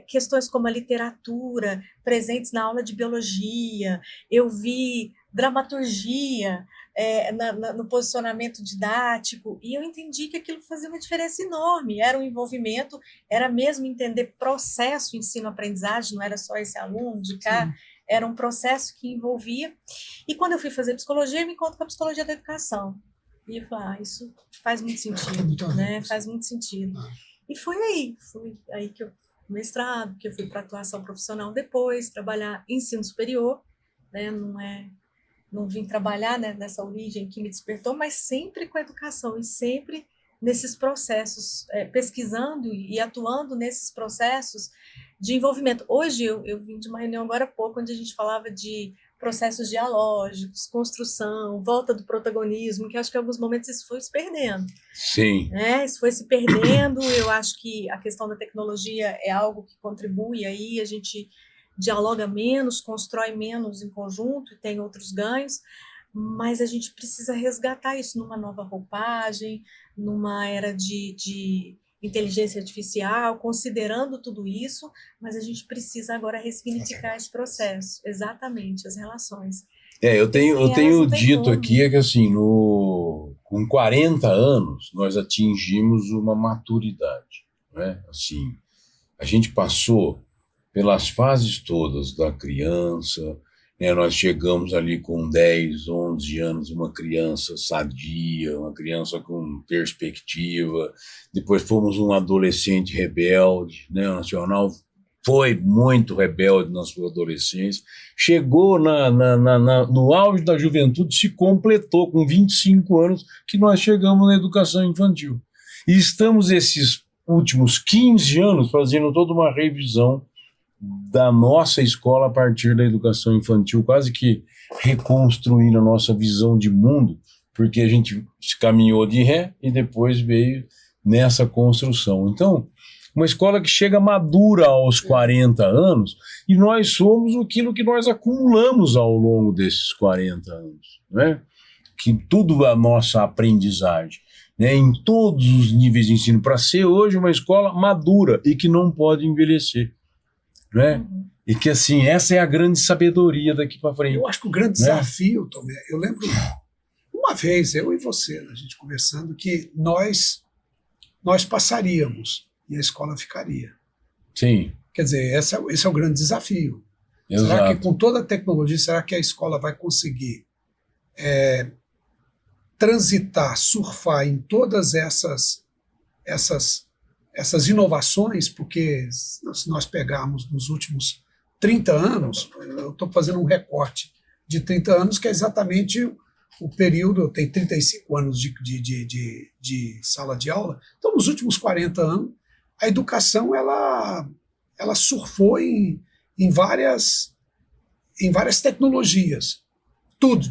questões como a literatura presentes na aula de biologia, eu vi dramaturgia no posicionamento didático, e eu entendi que aquilo fazia uma diferença enorme, era um envolvimento, era mesmo entender processo ensino-aprendizagem, não era só esse aluno de cá, era um processo que envolvia, e quando eu fui fazer psicologia, eu me encontro com a psicologia da educação, e eu falei, isso faz muito sentido, né? Faz muito sentido. E foi aí que eu mestrado, que eu fui para atuação profissional depois, trabalhar em ensino superior, né? Não vim trabalhar, né, nessa origem que me despertou, mas sempre com a educação e sempre nesses processos, pesquisando e atuando nesses processos de envolvimento. Hoje eu vim de uma reunião agora há pouco, onde a gente falava de processos dialógicos, construção, volta do protagonismo, que eu acho que em alguns momentos isso foi se perdendo. Sim. Isso foi se perdendo, eu acho que a questão da tecnologia é algo que contribui aí, a gente dialoga menos, constrói menos em conjunto e tem outros ganhos, mas a gente precisa resgatar isso numa nova roupagem, numa era de inteligência artificial, considerando tudo isso, mas a gente precisa agora ressignificar esse processo, exatamente, as relações. Eu tenho dito aqui que assim, com 40 anos nós atingimos uma maturidade, né? Assim, a gente passou pelas fases todas da criança, né? Nós chegamos ali com 10, 11 anos, uma criança sadia, uma criança com perspectiva, depois fomos um adolescente rebelde, né? O Nacional foi muito rebelde na sua adolescência, chegou no auge da juventude, se completou com 25 anos que nós chegamos na educação infantil. E estamos esses últimos 15 anos fazendo toda uma revisão da nossa escola a partir da educação infantil, quase que reconstruindo a nossa visão de mundo, porque a gente se caminhou de ré e depois veio nessa construção. Então, uma escola que chega madura aos 40 anos, e nós somos aquilo que nós acumulamos ao longo desses 40 anos, né? Que tudo a nossa aprendizagem, né? Em todos os níveis de ensino, para ser hoje uma escola madura e que não pode envelhecer, né? E que, assim, essa é a grande sabedoria daqui para frente. Eu acho que o grande desafio, Tomé, eu lembro uma vez, eu e você, a gente conversando, que nós passaríamos e a escola ficaria. Sim. Quer dizer, esse é o grande desafio. Exato. Será que com toda a tecnologia, será que a escola vai conseguir transitar, surfar em todas essas inovações? Porque se nós pegarmos nos últimos 30 anos, eu estou fazendo um recorte de 30 anos, que é exatamente o período, eu tenho 35 anos de sala de aula, então nos últimos 40 anos, a educação ela surfou em várias tecnologias. Tudo.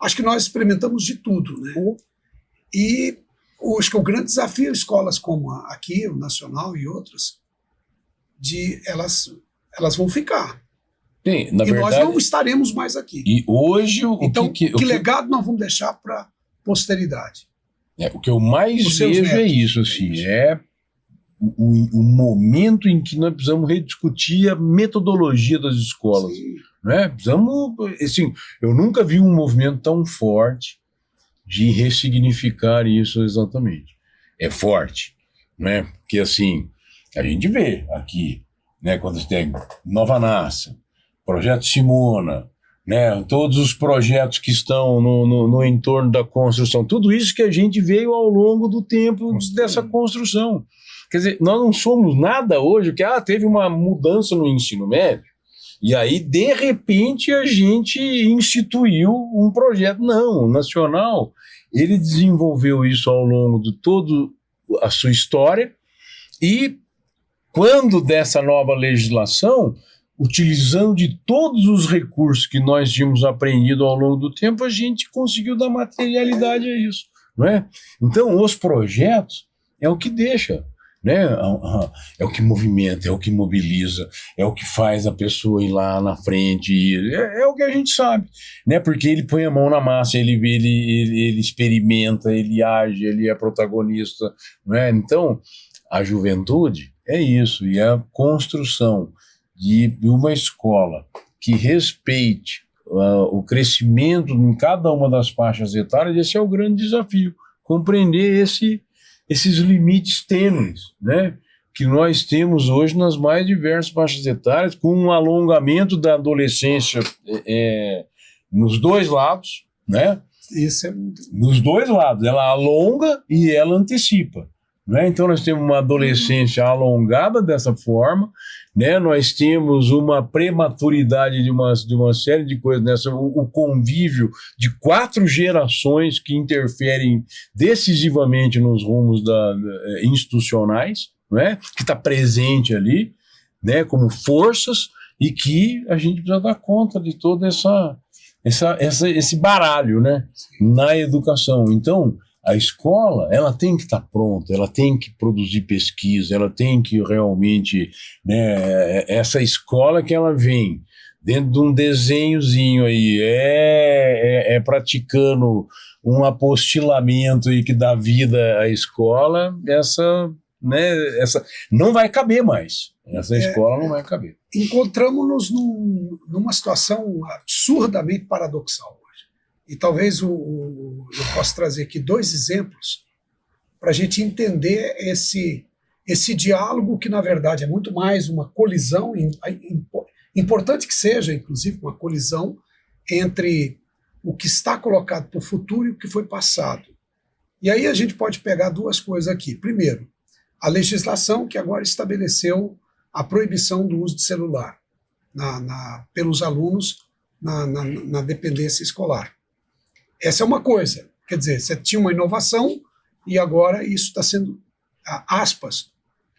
Acho que nós experimentamos de tudo, né? E acho que o grande desafio, escolas como aqui, o Nacional e outras, elas vão ficar. Sim, na verdade, nós não estaremos mais aqui. E hoje, que legado nós vamos deixar para a posteridade? O que eu mais vejo é isso, assim, o momento em que nós precisamos rediscutir a metodologia das escolas, né? Precisamos, assim, eu nunca vi um movimento tão forte de ressignificar isso exatamente. É forte, né? Porque, assim, a gente vê aqui, né, quando tem Nova Naça, Projeto Simona, né, todos os projetos que estão no entorno da construção, tudo isso que a gente veio ao longo do tempo dessa construção. Quer dizer, nós não somos nada hoje, que teve uma mudança no ensino médio, e aí, de repente, a gente instituiu um projeto. Não, o Nacional, ele desenvolveu isso ao longo de toda a sua história, e quando dessa nova legislação, utilizando de todos os recursos que nós tínhamos aprendido ao longo do tempo, a gente conseguiu dar materialidade a isso, não é? Então, os projetos é o que deixa, né? É o que movimenta, é o que mobiliza, é o que faz a pessoa ir lá na frente, é o que a gente sabe, né? Porque ele põe a mão na massa, ele experimenta, ele age, ele é protagonista, não é? Então, a juventude é isso, e a construção de uma escola que respeite o crescimento em cada uma das faixas etárias, esse é o grande desafio, compreender esses limites tênues, né, que nós temos hoje nas mais diversas faixas etárias, com um alongamento da adolescência nos dois lados, né? Isso é muito... Nos dois lados, ela alonga e ela antecipa, né? Então nós temos uma adolescência alongada dessa forma, né? Nós temos uma prematuridade de uma série de coisas, o convívio de 4 gerações que interferem decisivamente nos rumos institucionais, né? Que está presente ali, né? Como forças, e que a gente precisa dar conta de todo esse baralho, né? Na educação. Então, a escola, ela tem que estar pronta, ela tem que produzir pesquisa, ela tem que realmente, né, essa escola que ela vem dentro de um desenhozinho aí, praticando um apostilamento aí que dá vida à escola, essa não vai caber mais, essa escola não vai caber. Encontramos-nos numa situação absurdamente paradoxal. E talvez eu possa trazer aqui 2 exemplos para a gente entender esse diálogo que, na verdade, é muito mais uma colisão, importante que seja, inclusive, uma colisão entre o que está colocado para o futuro e o que foi passado. E aí a gente pode pegar 2 coisas aqui. Primeiro, a legislação que agora estabeleceu a proibição do uso de celular pelos alunos na dependência escolar. Essa é uma coisa. Quer dizer, você tinha uma inovação e agora isso está sendo, aspas,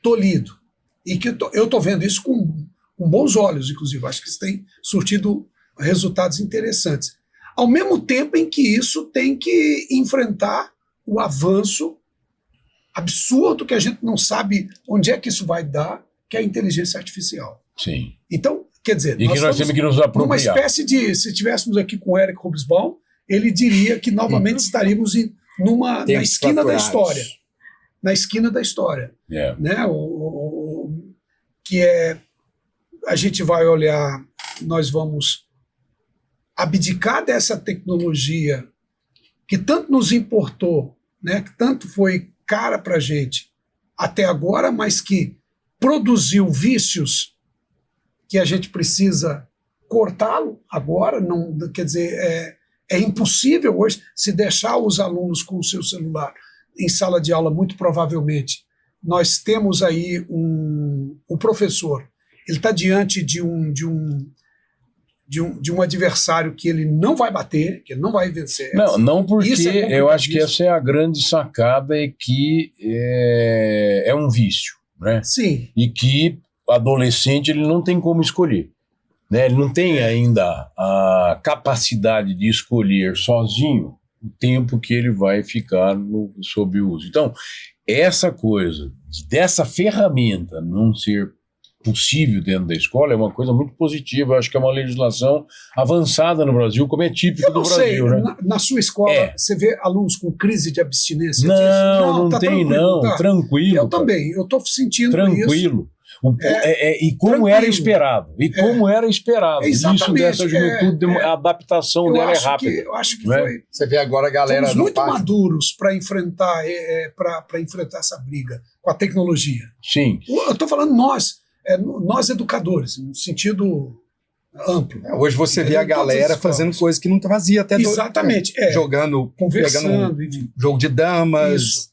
tolhido. E que eu estou vendo isso com bons olhos, inclusive. Acho que isso tem surtido resultados interessantes. Ao mesmo tempo em que isso tem que enfrentar o avanço absurdo que a gente não sabe onde é que isso vai dar, que é a inteligência artificial. Sim. Então, quer dizer, E que nós temos que nos numa apropriar. espécie de, se estivéssemos aqui com o Eric Hobsbawm, ele diria que novamente estaríamos na Tempos esquina da saturados. história. Na esquina da história. É. Né? Que é, a gente vai olhar, nós vamos abdicar dessa tecnologia que tanto nos importou, né? Que tanto foi cara para a gente até agora, mas que produziu vícios que a gente precisa cortá-lo agora. Não, quer dizer, é impossível hoje se deixar os alunos com o seu celular em sala de aula. Muito provavelmente nós temos aí o professor, ele está diante de um adversário que ele não vai bater, que ele não vai vencer. Não porque Isso é eu acho que essa é a grande sacada, é que é um vício, né? Sim. E que o adolescente ele não tem como escolher, né? Ele não tem ainda a capacidade de escolher sozinho o tempo que ele vai ficar sob o uso. Então, essa coisa dessa ferramenta não ser possível dentro da escola é uma coisa muito positiva. Eu acho que é uma legislação avançada no Brasil, como é típico do Brasil. Né? Na sua escola, você vê alunos com crise de abstinência? Não tá tem, tranquilo, não. tá? Tranquilo. Eu também, eu estou sentindo tranquilo. isso. E como tranquilo. era esperado. E como era esperado. Isso dessa juventude, a adaptação dela é rápida. Eu acho que né? foi. Você vê agora a galera Somos no muito pátio. maduros para enfrentar, enfrentar essa briga com a tecnologia. Sim. Eu estou falando nós educadores, no sentido amplo. Hoje você vê a galera fazendo coisas que não fazia até Exatamente. Jogando, conversando, pegando jogo de damas,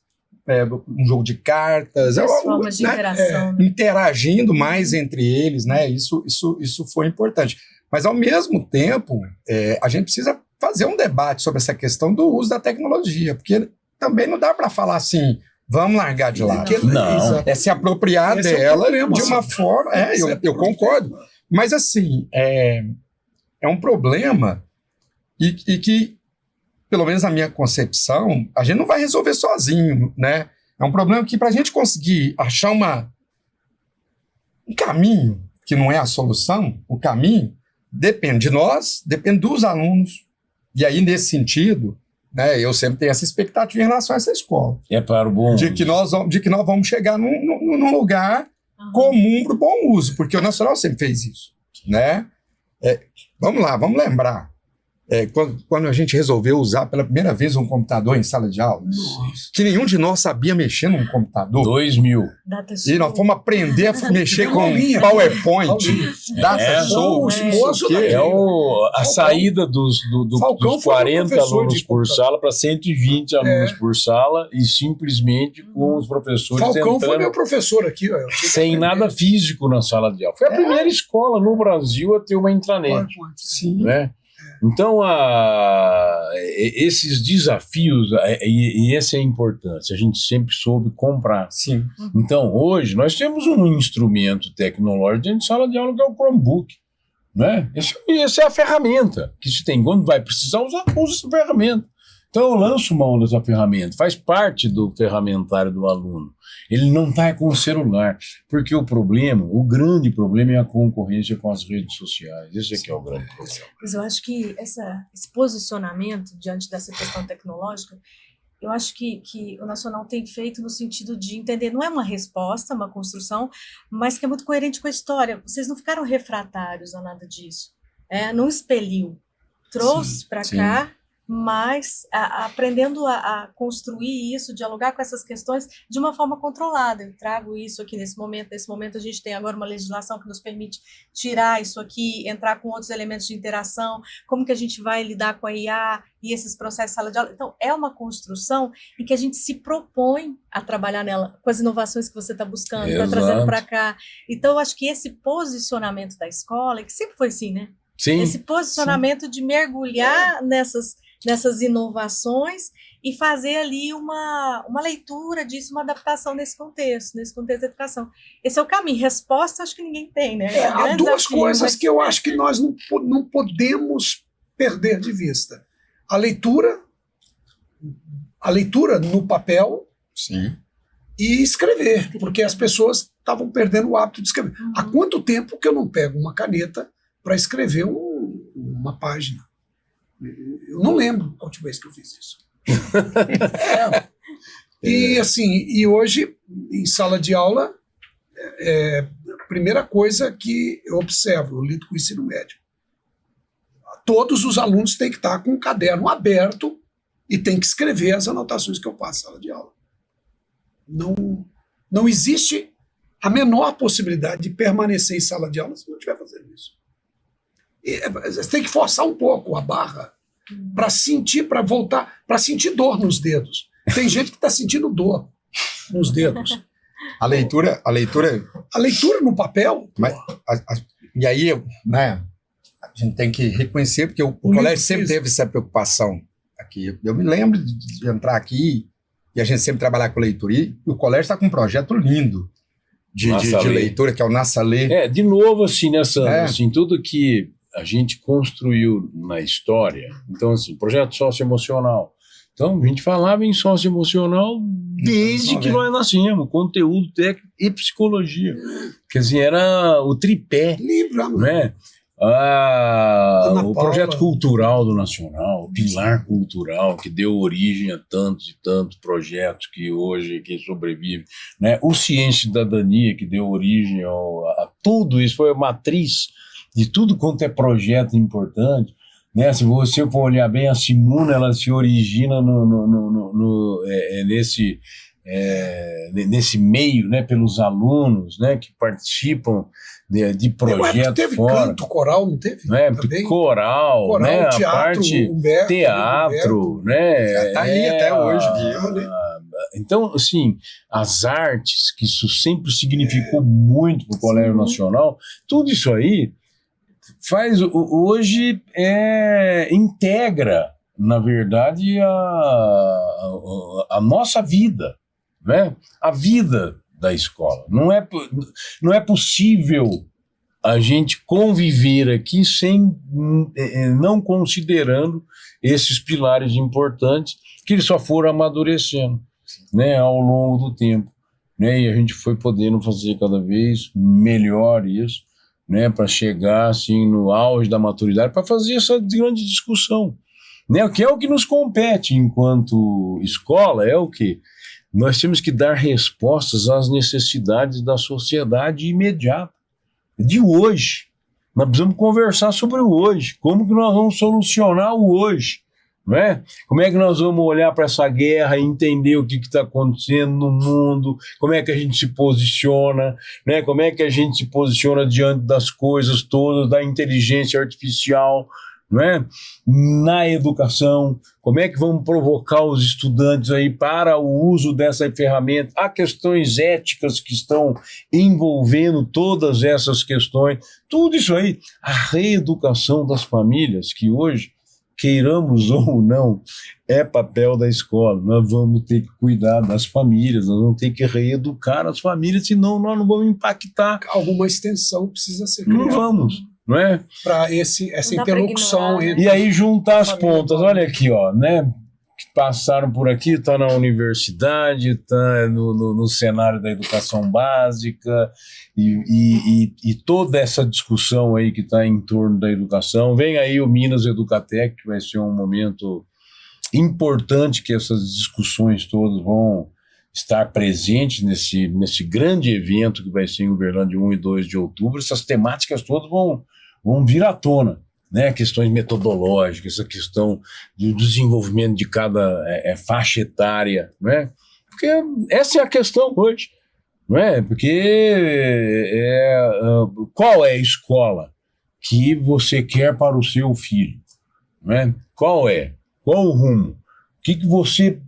um jogo de cartas, as formas de interação, né? Interagindo mais entre eles, né? Isso foi importante. Mas ao mesmo tempo, a gente precisa fazer um debate sobre essa questão do uso da tecnologia, porque também não dá para falar assim, vamos largar de lado. Não. É se apropriar dela de uma forma. Eu concordo. Mas assim, é um problema e que, pelo menos na minha concepção, a gente não vai resolver sozinho, né? É um problema que, para a gente conseguir achar um caminho, que não é a solução, o caminho depende de nós, depende dos alunos. E aí, nesse sentido, né, eu sempre tenho essa expectativa em relação a essa escola. É para o bom de que nós vamos chegar num lugar comum para o bom uso, porque o Nacional sempre fez isso, né? Vamos lá, vamos lembrar. Quando a gente resolveu usar pela primeira vez um computador em sala de aula, que nenhum de nós sabia mexer num computador. 2000. E nós fomos aprender a mexer com PowerPoint, Data Show, a saída dos 40 alunos por sala para 120 alunos por sala e simplesmente com os professores Falcão foi meu professor aqui. Sem nada físico na sala de aula. Foi a primeira escola no Brasil a ter uma intranet. Sim. Né? Então, esses desafios, e essa é a importância, a gente sempre soube comprar. Sim. Então, hoje, nós temos um instrumento tecnológico dentro de sala de aula que é o Chromebook. Né? Essa é a ferramenta que se tem. Quando vai precisar, usa essa ferramenta. Então, eu lanço mão dessa ferramenta, faz parte do ferramentário do aluno. Ele não está com o celular, porque o grande problema é a concorrência com as redes sociais. Esse aqui é o grande problema. Mas eu acho que esse posicionamento diante dessa questão tecnológica, eu acho que o Nacional tem feito no sentido de entender, não é uma resposta, uma construção, mas que é muito coerente com a história. Vocês não ficaram refratários a nada disso. Não expeliu. Trouxe para cá, mas aprendendo a construir isso, dialogar com essas questões de uma forma controlada. Eu trago isso aqui nesse momento a gente tem agora uma legislação que nos permite tirar isso aqui, entrar com outros elementos de interação, como que a gente vai lidar com a IA e esses processos de sala de aula. Então, é uma construção em que a gente se propõe a trabalhar nela, com as inovações que você está buscando, está trazendo para cá. Então, eu acho que esse posicionamento da escola, que sempre foi assim, né? Sim. Esse posicionamento de mergulhar nessas inovações e fazer ali uma leitura disso, uma adaptação nesse contexto da educação. Esse é o caminho. Resposta, acho que ninguem tem, né? Há duas coisas que eu acho que nós não podemos perder de vista. A leitura no papel. Sim. E escrever, porque as pessoas estavam perdendo o hábito de escrever. Há quanto tempo que eu não pego uma caneta para escrever uma página? Eu não lembro a última vez que eu fiz isso. E hoje, em sala de aula, a primeira coisa que eu observo, eu lido com o ensino médio. Todos os alunos têm que estar com um caderno aberto e têm que escrever as anotações que eu passo na sala de aula. Não existe a menor possibilidade de permanecer em sala de aula se não estiver fazendo isso. Você tem que forçar um pouco a barra para sentir, para voltar, para sentir dor nos dedos. Tem gente que está sentindo dor nos dedos. A leitura no papel. Mas, e aí, né, a gente tem que reconhecer, porque o colégio sempre teve essa preocupação aqui. Eu me lembro de entrar aqui e a gente sempre trabalhar com leitura. E o colégio está com um projeto lindo de leitura, que é o Nasça Lê. De novo, assim, assim, tudo que a gente construiu na história. Então, assim, projeto socioemocional. Então, a gente falava em socioemocional desde que nós nascemos, conteúdo técnico e psicologia. Quer dizer, era o tripé, né? O projeto cultural do Nacional, o pilar cultural, que deu origem a tantos e tantos projetos que hoje sobrevivem, né? O Ciência e Cidadania, que deu origem a tudo isso, foi a matriz de tudo quanto é projeto importante, né? Se você for olhar bem, a Simuna, ela se origina nesse meio, né, pelos alunos, né, que participam de projetos teve fora. Canto, coral, não teve? Né? Coral, né? Teatro, a parte Humberto, teatro, né? Já tá aí até hoje, viu? Então, assim, as artes, que isso sempre significou muito para o Colégio Nacional, tudo isso aí hoje integra, na verdade, a nossa vida, né? A vida da escola. Não é possível a gente conviver aqui sem não considerando esses pilares importantes que eles só foram amadurecendo, né, ao longo do tempo, né? E a gente foi podendo fazer cada vez melhor isso, né, para chegar assim no auge da maturidade, para fazer essa grande discussão, né? O que é o que nos compete enquanto escola é o que nós temos que dar respostas às necessidades da sociedade imediata, de hoje. Nós precisamos conversar sobre o hoje, como que nós vamos solucionar o hoje, não é? Como é que nós vamos olhar para essa guerra e entender o que está acontecendo no mundo, como é que a gente se posiciona, né? Como é que a gente se posiciona diante das coisas todas, da inteligência artificial, não é? Na educação, como é que vamos provocar os estudantes aí para o uso dessa ferramenta? Há questões éticas que estão envolvendo todas essas questões, tudo isso aí, a reeducação das famílias, que hoje, queiramos ou não, é papel da escola. Nós vamos ter que cuidar das famílias, nós vamos ter que reeducar as famílias, senão nós não vamos impactar. Alguma extensão precisa ser criada. Não vamos. Não é? Para essa interlocução entre... E aí juntar as pontas, olha aqui, ó, né? Que passaram por aqui, está na universidade, está no cenário da educação básica e toda essa discussão aí que está em torno da educação. Vem aí o Minas Educatec, que vai ser um momento importante, que essas discussões todas vão estar presentes nesse grande evento que vai ser em Uberlândia 1 e 2 de outubro. Essas temáticas todas vão vir à tona, né? Questões metodológicas, essa questão do desenvolvimento de cada faixa etária, né? Porque essa é a questão hoje, não é? Porque qual é a escola que você quer para o seu filho, não é? Qual o rumo? O que você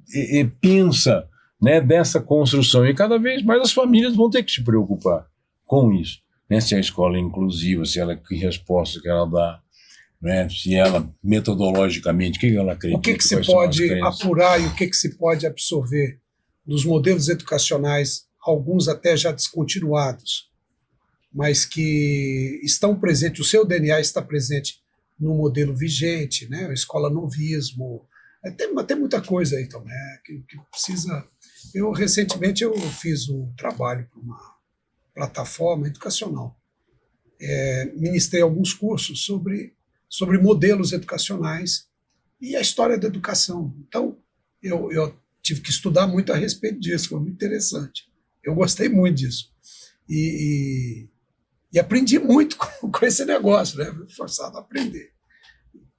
pensa, né, dessa construção? E cada vez mais as famílias vão ter que se preocupar com isso, né? Se a escola é inclusiva, se ela, que resposta que ela dá, né? Se ela, metodologicamente, o que ela acredita. O que se pode apurar e o que se pode absorver dos modelos educacionais, alguns até já descontinuados, mas que estão presentes, o seu DNA está presente no modelo vigente, né? A escola novismo, tem muita coisa aí também, que precisa... Recentemente eu fiz um trabalho para uma plataforma educacional, ministrei alguns cursos sobre modelos educacionais e a história da educação. Então, eu tive que estudar muito a respeito disso, foi muito interessante. Eu gostei muito disso. E aprendi muito com esse negócio, né? Fui forçado a aprender.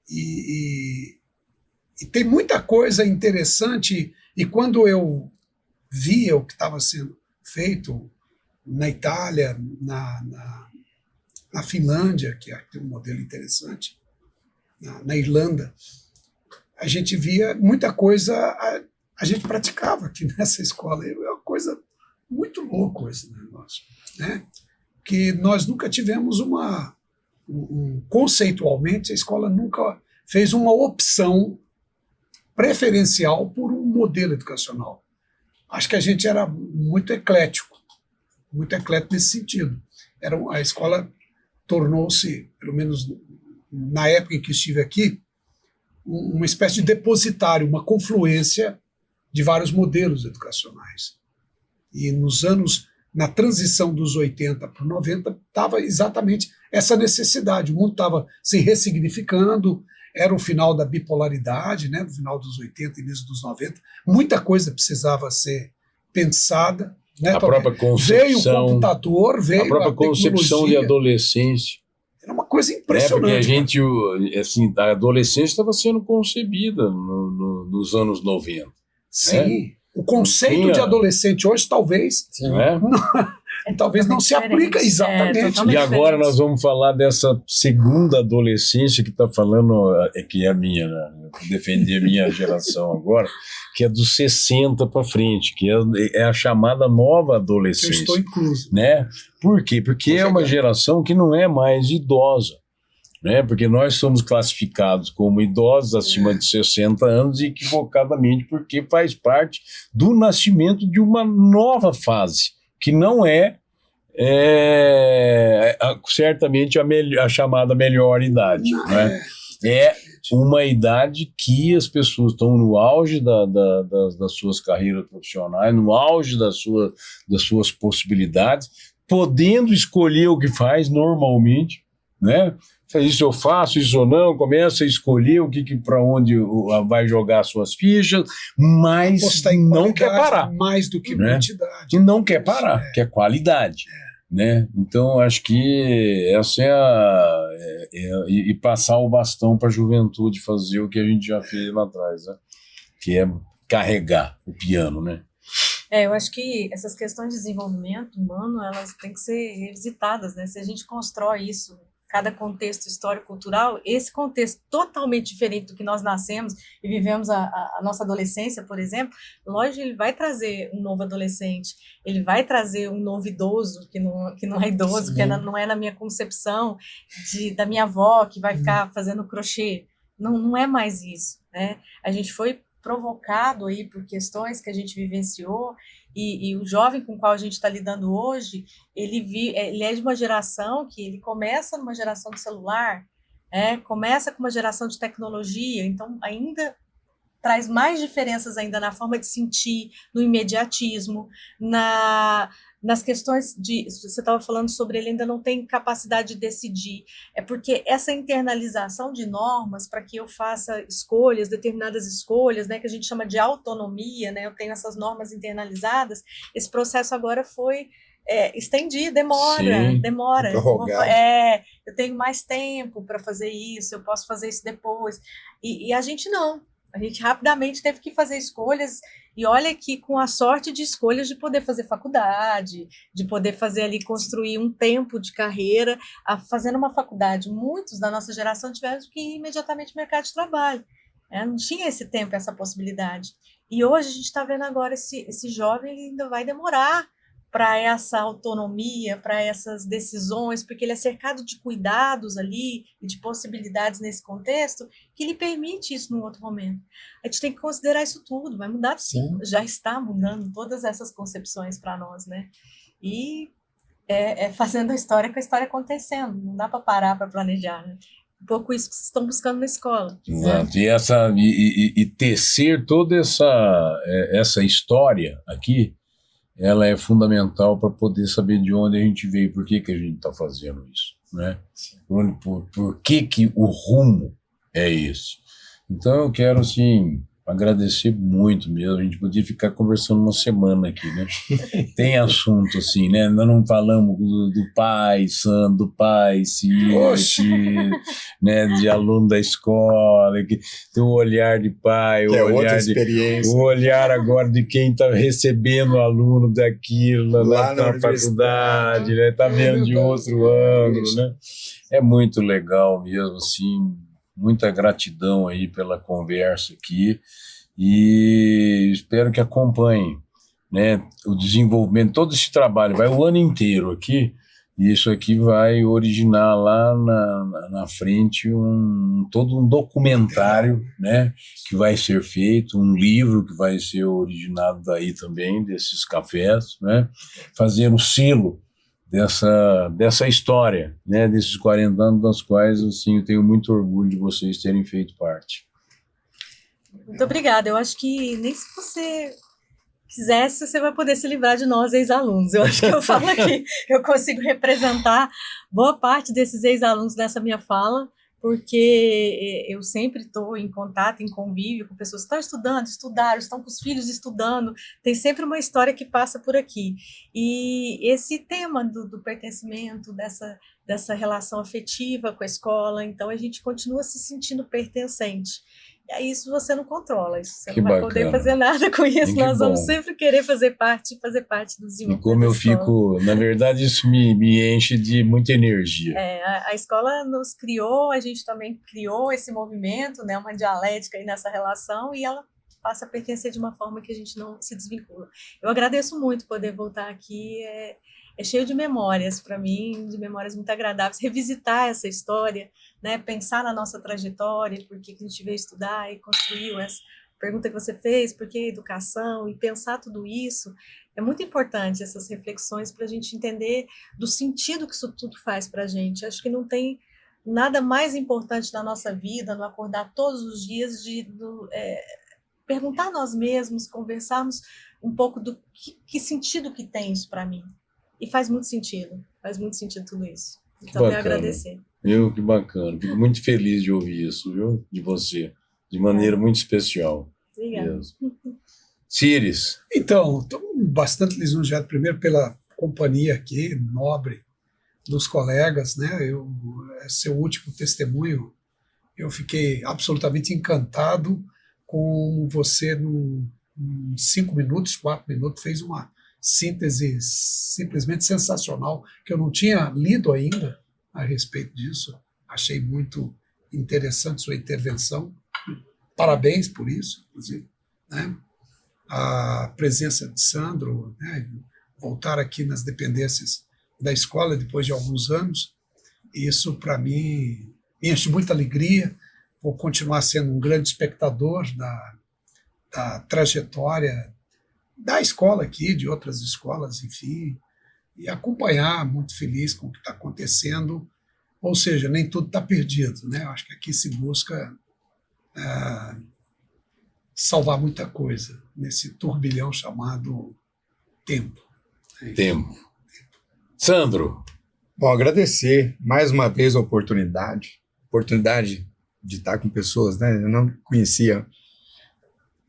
E tem muita coisa interessante, e quando eu via o que estava sendo feito na Itália, na Finlândia, que tem um modelo interessante, na Irlanda, a gente via muita coisa, a gente praticava aqui nessa escola. É uma coisa muito louca esse negócio, né? Que nós nunca tivemos conceitualmente, a escola nunca fez uma opção preferencial por um modelo educacional. Acho que a gente era muito eclético nesse sentido. A escola tornou-se, pelo menos na época em que estive aqui, uma espécie de depositário, uma confluência de vários modelos educacionais. E na transição dos 80 para 90, estava exatamente essa necessidade. O mundo estava se ressignificando, era o final da bipolaridade, né, no final dos 80 e início dos 90. Muita coisa precisava ser pensada. Né, a própria concepção, veio o computador, veio a própria concepção de adolescência. Era uma coisa impressionante. Porque a gente, assim, a adolescência estava sendo concebida nos anos 90. Sim. Né? O conceito de adolescente hoje talvez talvez não se aplica exatamente. E agora nós vamos falar dessa segunda adolescência que está falando, que é a minha, né? Defender a minha geração agora, que é dos 60 para frente, que é a chamada nova adolescência. Eu estou incluso. Né? Por quê? Porque é uma geração que não é mais idosa. Né? Porque nós somos classificados como idosos acima de 60 anos equivocadamente, porque faz parte do nascimento de uma nova fase, que não certamente a chamada melhor idade. Né? É uma idade que as pessoas estão no auge das suas carreiras profissionais, no auge das suas possibilidades, podendo escolher o que faz normalmente, né? Isso eu faço, isso ou não, começa a escolher para onde vai jogar suas fichas, mas não quer parar. Mais do que quantidade. E não quer parar, quer qualidade. Né? Então, acho que essa e passar o bastão para a juventude fazer o que a gente já fez lá atrás, né? Que é carregar o piano, né? Eu acho que essas questões de desenvolvimento humano, elas têm que ser revisitadas, né? Se a gente constrói isso, cada contexto histórico-cultural, esse contexto totalmente diferente do que nós nascemos e vivemos a nossa adolescência, por exemplo, lógico, ele vai trazer um novo adolescente, ele vai trazer um novo idoso, que não é idoso, Sim. que não é na minha concepção da minha avó, que vai ficar fazendo crochê. Não é mais isso, né? A gente foi provocado aí por questões que a gente vivenciou, e o jovem com o qual a gente está lidando hoje, ele é de uma geração que ele começa numa geração de celular, começa com uma geração de tecnologia, então ainda traz mais diferenças ainda na forma de sentir, no imediatismo, nas questões você estava falando sobre ele ainda não tem capacidade de decidir, é porque essa internalização de normas para que eu faça escolhas, determinadas escolhas, né, que a gente chama de autonomia, né, eu tenho essas normas internalizadas, esse processo agora foi estendi, demora. Prorrogado. Eu tenho mais tempo para fazer isso, eu posso fazer isso depois. E a gente não. A gente rapidamente teve que fazer escolhas, e olha que com a sorte de escolhas de poder fazer faculdade, de poder fazer ali, construir um tempo de carreira, fazendo uma faculdade. Muitos da nossa geração tiveram que ir imediatamente ao mercado de trabalho. Não tinha esse tempo, essa possibilidade. E hoje a gente está vendo agora esse jovem, ele ainda vai demorar para essa autonomia, para essas decisões, porque ele é cercado de cuidados ali e de possibilidades nesse contexto que lhe permite isso num outro momento. A gente tem que considerar isso tudo, vai mudar, Sim. Já está mudando todas essas concepções para nós, né? E fazendo a história com a história acontecendo, não dá para parar para planejar, né? Um pouco isso que vocês estão buscando na escola. Exato. E tecer toda essa história aqui, ela é fundamental para poder saber de onde a gente veio, por que a gente está fazendo isso, né? Por que o rumo é esse. Então eu quero, assim, agradecer muito mesmo. A gente podia ficar conversando uma semana aqui, né? Tem assunto, assim, né? Nós não falamos do pai, Sandro, do pai, né? De aluno da escola, que tem o olhar de pai, que outra experiência. O olhar agora de quem está recebendo o aluno daquilo lá na faculdade, né? Tá vendo de outro ângulo, né? É muito legal mesmo, assim. Muita gratidão aí pela conversa aqui e espero que acompanhem, né, o desenvolvimento, todo esse trabalho, vai o ano inteiro aqui, e isso aqui vai originar lá na frente todo um documentário, né, que vai ser feito, um livro que vai ser originado daí também, desses cafés, né, fazendo o selo dessa história, né, desses 40 anos, das quais, assim, eu tenho muito orgulho de vocês terem feito parte. Muito obrigada. Eu acho que nem se você quisesse, você vai poder se livrar de nós, ex-alunos. Eu acho que eu falo aqui, eu consigo representar boa parte desses ex-alunos nessa minha fala, porque eu sempre estou em contato, em convívio com pessoas que estão estudando, estudaram, estão com os filhos estudando, tem sempre uma história que passa por aqui. E esse tema do pertencimento, dessa relação afetiva com a escola, então a gente continua se sentindo pertencente. E aí isso você não controla, isso você não vai poder fazer nada com isso, nós vamos sempre querer fazer parte do desenvolvimento. E como eu fico, na verdade isso me enche de muita energia. A escola nos criou, a gente também criou esse movimento, né, uma dialética aí nessa relação, e ela passa a pertencer de uma forma que a gente não se desvincula. Eu agradeço muito poder voltar aqui, é cheio de memórias para mim, de memórias muito agradáveis, revisitar essa história, né, pensar na nossa trajetória, por que a gente veio estudar e construiu essa pergunta que você fez, por que educação, e pensar tudo isso, é muito importante essas reflexões para a gente entender do sentido que isso tudo faz para a gente. Acho que não tem nada mais importante na nossa vida, no acordar todos os dias, perguntar a nós mesmos, conversarmos um pouco do que sentido que tem isso para mim. E faz muito sentido tudo isso. Então, eu agradecer. Que bacana. Fico muito feliz de ouvir isso, viu? De você, de maneira muito especial. Obrigada. Cires. Então, estou bastante lisonjeado, primeiro pela companhia aqui, nobre, dos colegas, né? Seu último testemunho, eu fiquei absolutamente encantado com você, em 5 minutos, 4 minutos, fez uma síntese simplesmente sensacional, que eu não tinha lido ainda a respeito disso. Achei muito interessante sua intervenção. Parabéns por isso, inclusive, né? A presença de Sandro, né? Voltar aqui nas dependências da escola depois de alguns anos, isso para mim me enche muita alegria. Vou continuar sendo um grande espectador da trajetória da escola aqui, de outras escolas, enfim, e acompanhar, muito feliz com o que está acontecendo. Ou seja, nem tudo está perdido, né? Eu acho que aqui se busca salvar muita coisa nesse turbilhão chamado tempo. Tempo. Sandro. Bom, agradecer mais uma vez a oportunidade de estar com pessoas, né? Eu não conhecia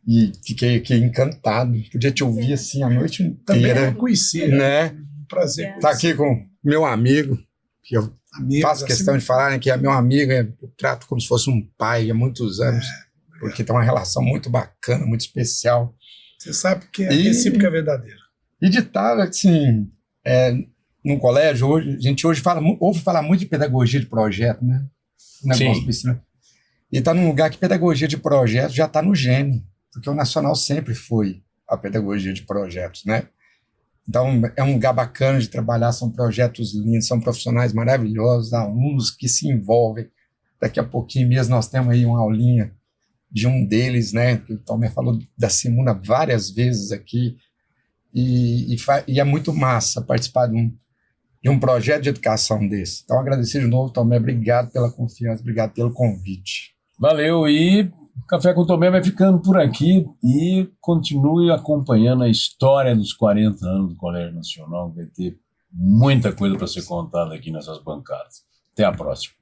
e fiquei encantado. Podia te ouvir assim a noite inteira. Também não conhecia. Né? prazer. Obrigada. Tá aqui com meu amigo, que eu Amigos, faço questão de falar, né, que é meu amigo, eu trato como se fosse um pai há muitos anos, porque tem uma relação muito bacana, muito especial. Você sabe que a E- recíproca é verdadeira. E de estar, assim, num colégio, hoje, a gente hoje ouve falar muito de pedagogia de projeto, né? Sim. Desse, né? E está num lugar que pedagogia de projeto já está no gene, porque o Nacional sempre foi a pedagogia de projetos, né? Então, é um lugar bacana de trabalhar, são projetos lindos, são profissionais maravilhosos, alunos que se envolvem. Daqui a pouquinho mesmo nós temos aí uma aulinha de um deles, né? Que o Tomé falou da Simuna várias vezes aqui, e é muito massa participar de um projeto de educação desse. Então, agradecer de novo, Tomé, obrigado pela confiança, obrigado pelo convite. Valeu, e o Café com o Tomé vai ficando por aqui e continue acompanhando a história dos 40 anos do Colégio Nacional, vai ter muita coisa para ser contada aqui nessas bancadas. Até a próxima.